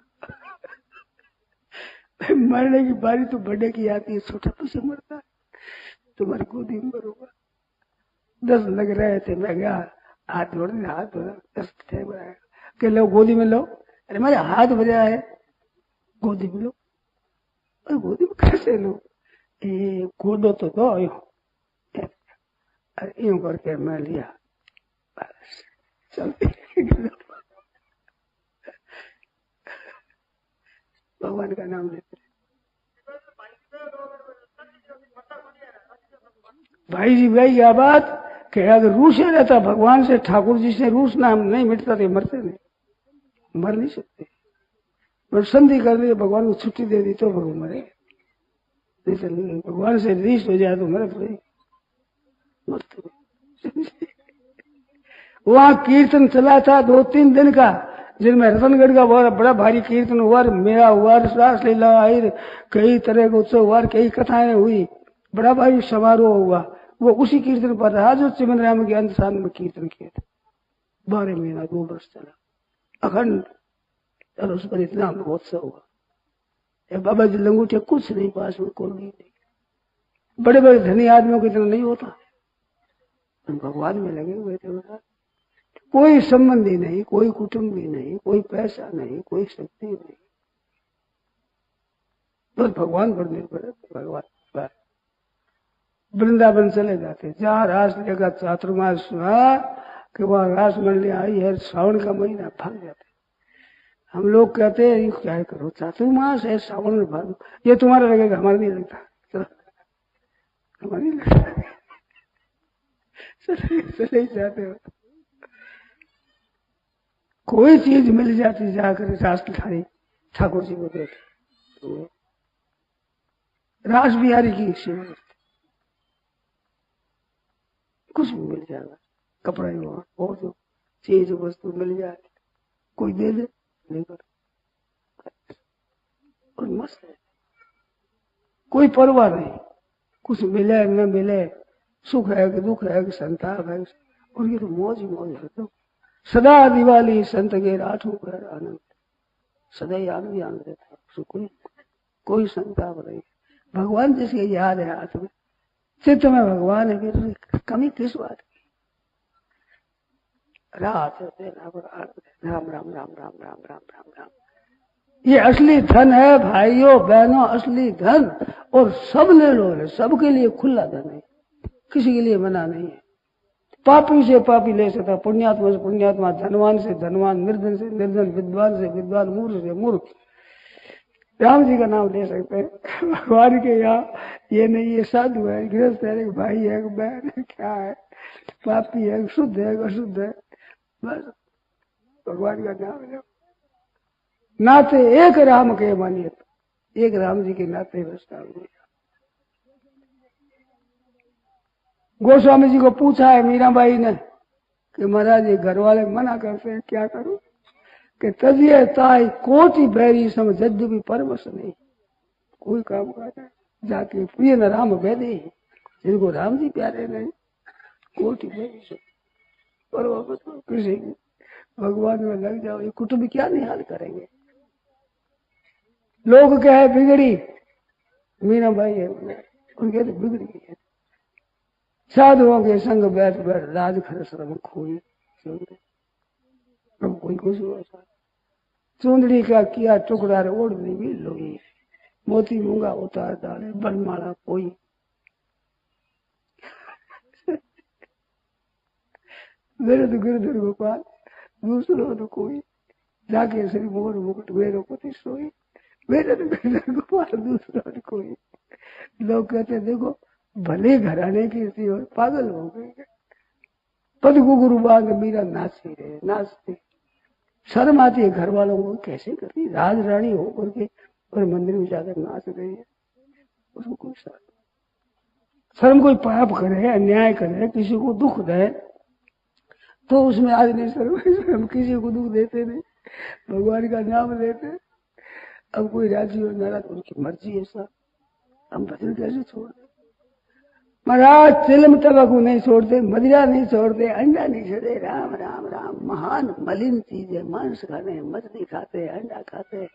मरने की बारी तो बड़े की आती है, छोटा पीछे मरता है, तुम्हारी गोदी में मरूंगा। 10 लग रहे थे, मैं गया हाथ जोड़ने, हाथ धोना, 10 थे बनाया कि लो गोदी में लो। अरे मेरे हाथ बजा है, गोदी में लो। अरे गोदी में कैसे लो, गोदो तो दो यूं, यूं करके मैं लिया, बस चलते। भगवान का नाम लेते। भाई जी भाई क्या बात कि अगर रूसे रहता भगवान से, ठाकुर जी से रूसना नहीं मिटता थे, मरते नहीं, मर नहीं सकते। पर संधि कर दी, भगवान को छुट्टी दे दी तो भगवान मरे, भगवान से रिश्त हो जाए तो मरत रही मत। वहां कीर्तन चला था 2-3 दिन का, जिनमें रतनगढ़ का बड़ा भारी कीर्तन हुआ, मेला हुआ, रास लीला आई, कई तरह के उत्सव हुआ, कई कथाएं हुई, बड़ा भारी समारोह हुआ। वो उसी कीर्तन पर रहा जो चिमन राम के अंत साल में कीर्तन किए थे। 12 महीना 2 वर्ष चला अखंड, और उस पर इतना महोत्सव हुआ। बाबा जी लंगूटे कुछ नहीं, पास में कोई नहीं, बड़े बड़े धनी आदमियों को इतना नहीं होता, भगवान में लगे हुए थे। बता कोई संबंधी नहीं, कोई कुटुंबी नहीं, कोई पैसा नहीं, कोई शक्ति नहीं, बस भगवान पर निर्भर है। भगवान वृंदावन चले जाते, जहाँ रास लेगा चातुर्मास सुना कि वहाँ रास मंडली आई है, श्रावण का महीना भाग जाते। हम लोग कहते हैं क्या करो, चातुर्मास है श्रावण में भाग, ये तुम्हारा लगेगा, हमारा नहीं लगता, चलो हमारा नहीं लगता, चले जाते हो। कोई चीज मिल जाती जाकर रास लिखाई ठाकुर जी को देते, तो रास बिहारी की सेवा करते, कुछ भी मिल जाएगा, कपड़ा हुआ और जो चीज वस्तु मिल जाए कोई दे दे लेकर, और मस्त है, कोई परवाह नहीं, कुछ मिले न मिले, सुख है कि दुख है कि संताप है, और ये तो मौज ही मौज है। तो सदा दिवाली संत के राठों पर आनंद, सदा ही आनंद आनंद रहता है, उसको कोई संताप नहीं। भगवान जिसके याद है हाथ में, चित्त में भगवान है, फिर कमी किस बात की। रात राम राम राम राम राम राम राम राम, ये असली धन है भाइयों बहनों, असली धन, और सब ले लो, सबके लिए खुला धन है, किसी के लिए मना नहीं है। पापी से पापी ले सकता, पुण्यात्मा से पुण्यात्मा, धनवान से धनवान, निर्धन से निर्धन, विद्वान से विद्वान, मूर्ख से मूर्ख, राम जी का नाम ले सकते हैं। भगवान के यहाँ ये नहीं, ये साधु है, गृहस्थ है, भाई है, बहन है, क्या है, पापी है, शुद्ध है, अशुद्ध है, बस भगवान का नाम लो। नाते एक राम के मानिए, एक राम जी के नाते बस काम हुआ। गोस्वामी जी को पूछा है मीराबाई ने कि महाराज ये घर वाले मना करते हैं, क्या करूं, कि तजिए ताई कोटि बैरी सम जद भी परमस नहीं, कोई काम करना जाके प्रिय न राम बैदे, जिनको राम जी प्यारे नहीं, कोटि बैरी सम परमस, किसी भगवान में लग जाओ, ये कुटुंब क्या निहाल करेंगे। लोग क्या है बिगड़ी, मीराबाई है उनके तो बिगड़ी है। साधुओं के संग बैठ बैठ राज खर श्रम खोई, अब कोई कुछ हुआ, चूंदड़ी का किया टुकड़ा रे ओढ़नी भी लोई, मोती मूंगा उतार डाले बनमाला कोई। मेरे तो गिरधर गोपाल दूसरों तो कोई, जाके श्री मोर मुकुट मेरो पति सोई, मेरे तो गिरधर गोपाल दूसरों तो कोई। लोग कहते देखो भले घराने की थी और पागल हो गए, पद गुरु बाग मीरा नाचती रहे, नाचती, शर्म आती है घर वालों को, कैसे करती राज रानी हो करके और मंदिर में जाकर नाच रही है, उसको कोई शर्म। कोई पाप करे, अन्याय करे, किसी को दुख दे तो उसमें आज नहीं शर्म, किसी को दुख देते नहीं, भगवान का नाम लेते। अब कोई राजी हो नाराज, उनकी मर्जी है साहब, हम भजन कैसे छोड़ दे। महाराज चिलम तंबाकू नहीं छोड़ते, मदिरा नहीं छोड़ते, अंडा नहीं छोड़ते, राम राम राम, महान मलिन चीज है, मांस खाते, मछली खाते, अंडा खाते,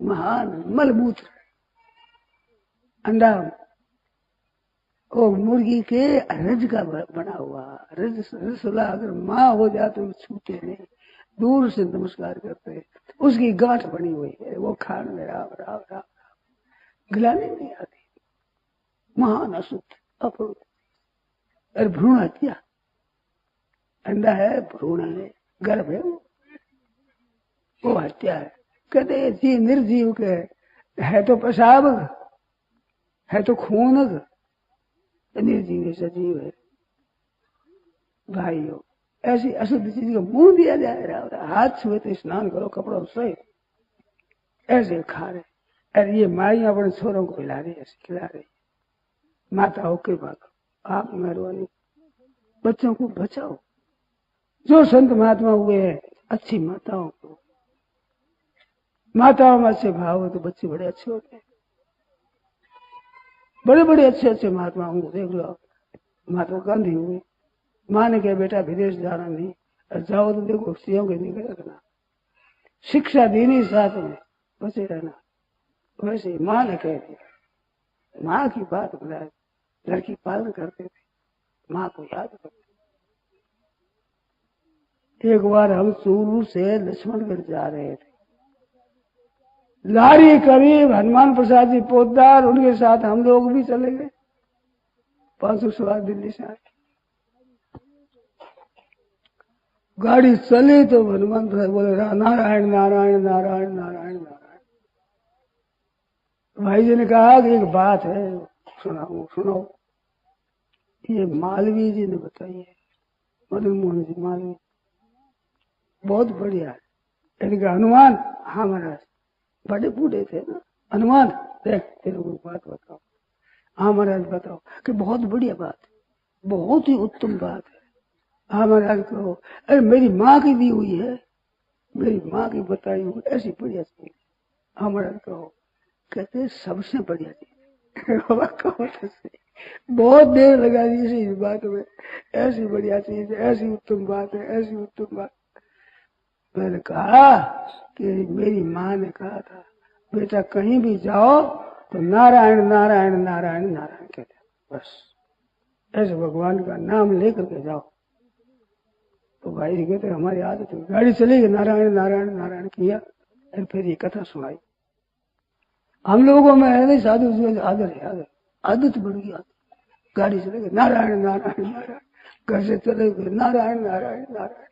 महान मलमूत्र, अंडा और मुर्गी के रज का बना हुआ, रसला अगर माँ हो जाए तो छूटे नहीं, दूर से नमस्कार करते, उसकी गांठ बनी हुई है, वो खाने में राम राम राम, गिलाने नहीं आती, महान अशुद्ध अपूर्ण। और भ्रूण हत्या, अंडा है भ्रूण है, गर्भ है, वो हत्या है। कहते जी निर्जीव के है तो पेशाब, है तो खून, निर्जीव है सजीव है। भाइयों ऐसी अशुद्ध चीज को मुंह दिया जाए रहा, हाथ छुए तो स्नान करो कपड़ों से, ऐसे खा रहे अरे ये माई अपने छोरों को हिला रही है, खिला रही है। माताओं के बात आप मेहरबानी बच्चों को बचाओ। जो संत महात्मा हुए हैं अच्छी माताओं को, माताओं में अच्छे भाव हो तो बच्चे बड़े अच्छे होते हैं। बड़े बड़े अच्छे अच्छे महात्माओं को देख लो आप। महात्मा गांधी हुए, माँ ने कहा बेटा विदेश जाना नहीं, और जाओ तो देखो सीओ के निकल रखना, शिक्षा देनी साथ में बचे रहना। वैसे माँ ने कह दिया, माँ की बात बनाए, लड़की पालन करते थे, माँ को याद करते। एक बार हम चूरू से लक्ष्मणगढ़ जा रहे थे, लारी करीब हनुमान प्रसाद जी पोदार, उनके साथ हम लोग भी चले गए। 500 सवार दिल्ली से आए। गाड़ी चले तो हनुमान प्रसाद बोले नारायण नारायण नारायण नारायण नारायण। भाई जी ने कहा कि एक बात है सुनाओ सुनाओ। ये मालवीय जी ने बताई है, मदन मोहन जी मालवीय, बहुत बढ़िया है। इनका हनुमान, हाँ महाराज, बड़े बूढ़े थे ना। हनुमान देख तेरे को बात बताओ। हाँ महाराज बताओ। कि बहुत बढ़िया बात है, बहुत ही उत्तम बात है। हाँ महाराज कहो। अरे मेरी माँ की दी हुई है, मेरी माँ की बताई हुई ऐसी बढ़िया चीज। हाँ महाराज कहो। कहते सबसे बढ़िया चीज कहो तो सही। बहुत देर लगा दी इसी बात में, ऐसी बढ़िया चीज, ऐसी उत्तम बात है, ऐसी उत्तम बात। मैंने कहा कि मेरी माँ ने कहा था बेटा कहीं भी जाओ तो नारायण नारायण नारायण नारायण कहते, बस ऐसे भगवान का नाम लेकर के जाओ। तो भाई जी कहते हमारी आदत है, गाड़ी चलेगी नारायण नारायण नारायण किया, और फिर ये कथा सुनाई। हम लोगों में है नहीं साधु आदर है, आदत बढ़ गई। गाड़ी चलेगी नारायण नारायण नारायण, घर से चले गए नारायण नारायण नारायण।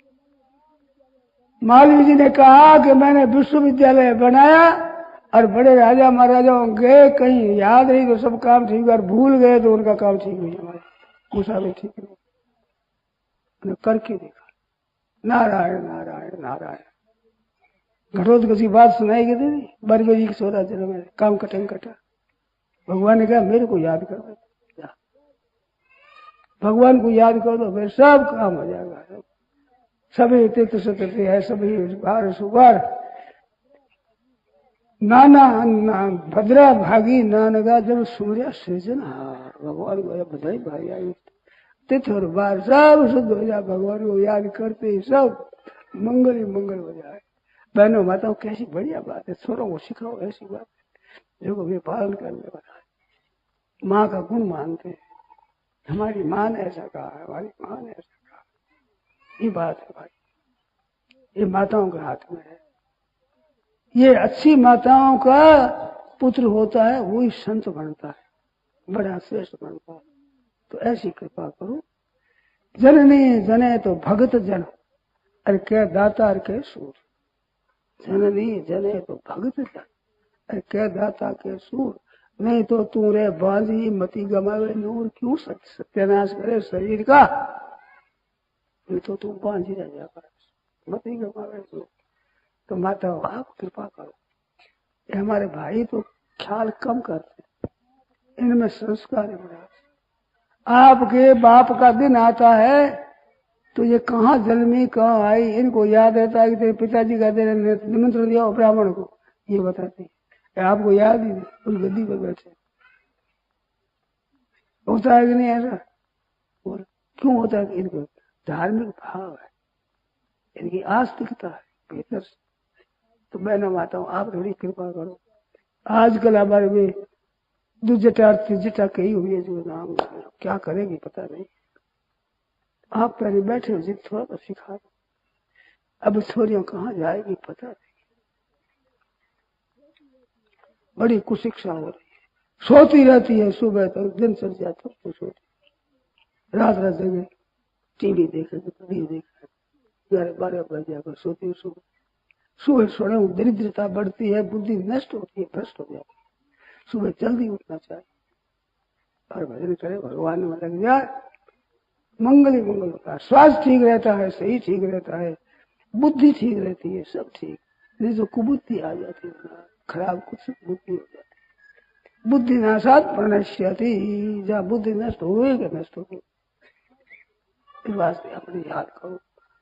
मालवीय जी ने कहा कि मैंने विश्वविद्यालय बनाया और बड़े राजा महाराजाओं गए, कहीं याद रही तो सब काम ठीक, और भूल गए तो उनका काम ठीक नहीं, हमारे मुसाफिर ठीक नहीं। करके देखा नारायण नारायण नारायण। घटोत्कच की बात सुनाई गई थी, बरबे जी की 14 जन्म में काम कटन कटा। भगवान ने कहा मेरे को याद कर दो, भगवान को याद कर दो फिर सब काम हो जाएगा। सभी तीर्थ सतृति है, सभी बार सुबार नाना भद्रा भागी नानगा जब सूर्य सृजन। भगवान को बधाई भाई आई। तिथ और बार सब शुद्ध हो जाए, भगवान को याद करते ही सब मंगल ही मंगल हो जाए। बहनों माताओं कैसी बढ़िया बात है, छोरों को सिखाओ ऐसी बात है जो वे पालन करने वाला है। माँ का गुण मानते हैं, हमारी माँ ने ऐसा कहा है, हमारी माँ ने ऐसा कहा, ये बात है भाई। ये माताओं के हाथ में है। ये अच्छी माताओं का पुत्र होता है वही संत बनता है, बड़ा श्रेष्ठ बनता है। तो ऐसी कृपा करो। जननी जने तो भगत जन, अरे क्या दाता अरे क्या सूर। जननी जने तो भगत जन, अरे क्या दाता के सूर। नहीं तो तू रे बांधी मती गमावे नूर, क्यों सत्यानाश करे शरीर का। नहीं तो तू बांधी रह जाकर मती गमावे नूर। तो माता आप कृपा करो। ये हमारे भाई तो ख्याल कम करते, इनमें संस्कार है बड़ा। आपके बाप का दिन आता है तो ये कहाँ जन्मी कहाँ आई, इनको याद रहता है कि तेरे पिताजी का दिन निमंत्रण दिया ब्राह्मण को, ये बताते हैं। आपको याद ही नहीं, उस गद्दी पर बैठे। होता है कि नहीं ऐसा? क्यों होता है? इनको धार्मिक भाव है, इनकी आस्तिकता है भीतर से। तो मैं न माता हूँ, आप थोड़ी कृपा करो। आजकल हमारे में दुजटा त्रिजटा कही हुई है, जो नाम क्या करेगी पता नहीं। आप पहले बैठे हो, जिद थोड़ा तो सिखा दो। अब छोरियां कहाँ जाएगी पता नहीं, बड़ी कुशिक्षा हो रही है। सोती रहती है सुबह तक, दिन चल जाता तो सोती, रात रात जगह टीवी देखेगी, टीवी देखेगी, 11-12 बज जाकर सोती है। सुबह सुबह सोने दरिद्रता बढ़ती है, बुद्धि नष्ट होती है, भ्रष्ट हो जाती है। सुबह जल्दी उठना चाहिए और भजन करे, भगवान में लग जाए, मंगल ही मंगल होता है। स्वास्थ्य ठीक रहता है, सही ठीक रहता है, बुद्धि ठीक रहती है, सब ठीक। नहीं तो कुबुद्धि आ जाती है, खराब कुछ बुद्धि हो जाती। बुद्धि नाशात प्रणश्यति, जहाँ बुद्धि नष्ट हुए कि नष्ट हो। इस वास्ते अपने याद करो,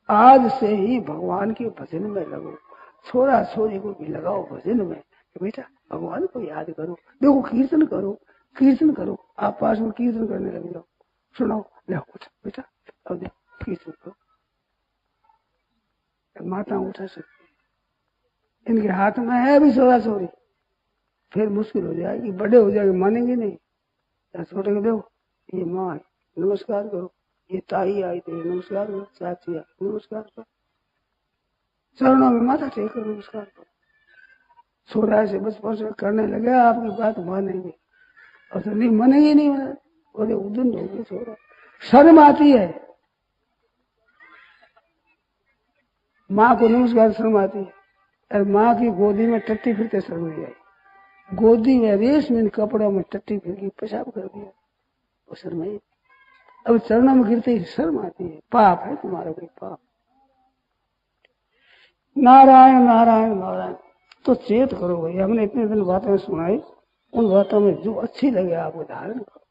आज से ही भगवान के भजन में लगो। छोरा छोरी को भी लगाओ भजन में, बेटा भगवान को याद करो। देखो कीर्तन करो, कीर्तन करो, आप पास में कीर्तन करने लग जाओ। सुनाओ, ले कुछ बेटा, अब देखो कीर्तन करो। माता उठा सकती, इनके हाथ में है अभी छोरा छोरी, फिर मुश्किल हो जाएगी, बड़े हो जाएंगे, मानेंगे नहीं। छोटे को देखो, ये माँ है, नमस्कार करो। ये ताई आई तो नमस्कार करो, चाची आई नमस्कार करो, चरणों में माथा टेक कर नमस्कार करो। छोरा से बचपन से करने लगे, आपकी बात मानेंगे, और तो नहीं मानेंगे, नहीं माने बोले उदन हो गए। छोरा शर्म आती है, माँ को नमस्कार शर्म आती है, और माँ की गोदी में टट्टी फिरते शर्म नहीं आई। गोदी में रेशमी कपड़ों में टट्टी फिर की पेशाब कर दिया, वो शर्म आई। अब चरणों में गिरते ही शर्म आती है, पाप है तुम्हारा कोई पाप। नारायण नारायण नारायण। तो चेत करो भाई, हमने इतने दिन बातें सुनाई, उन बातों में जो अच्छी लगे आपको धारण करो।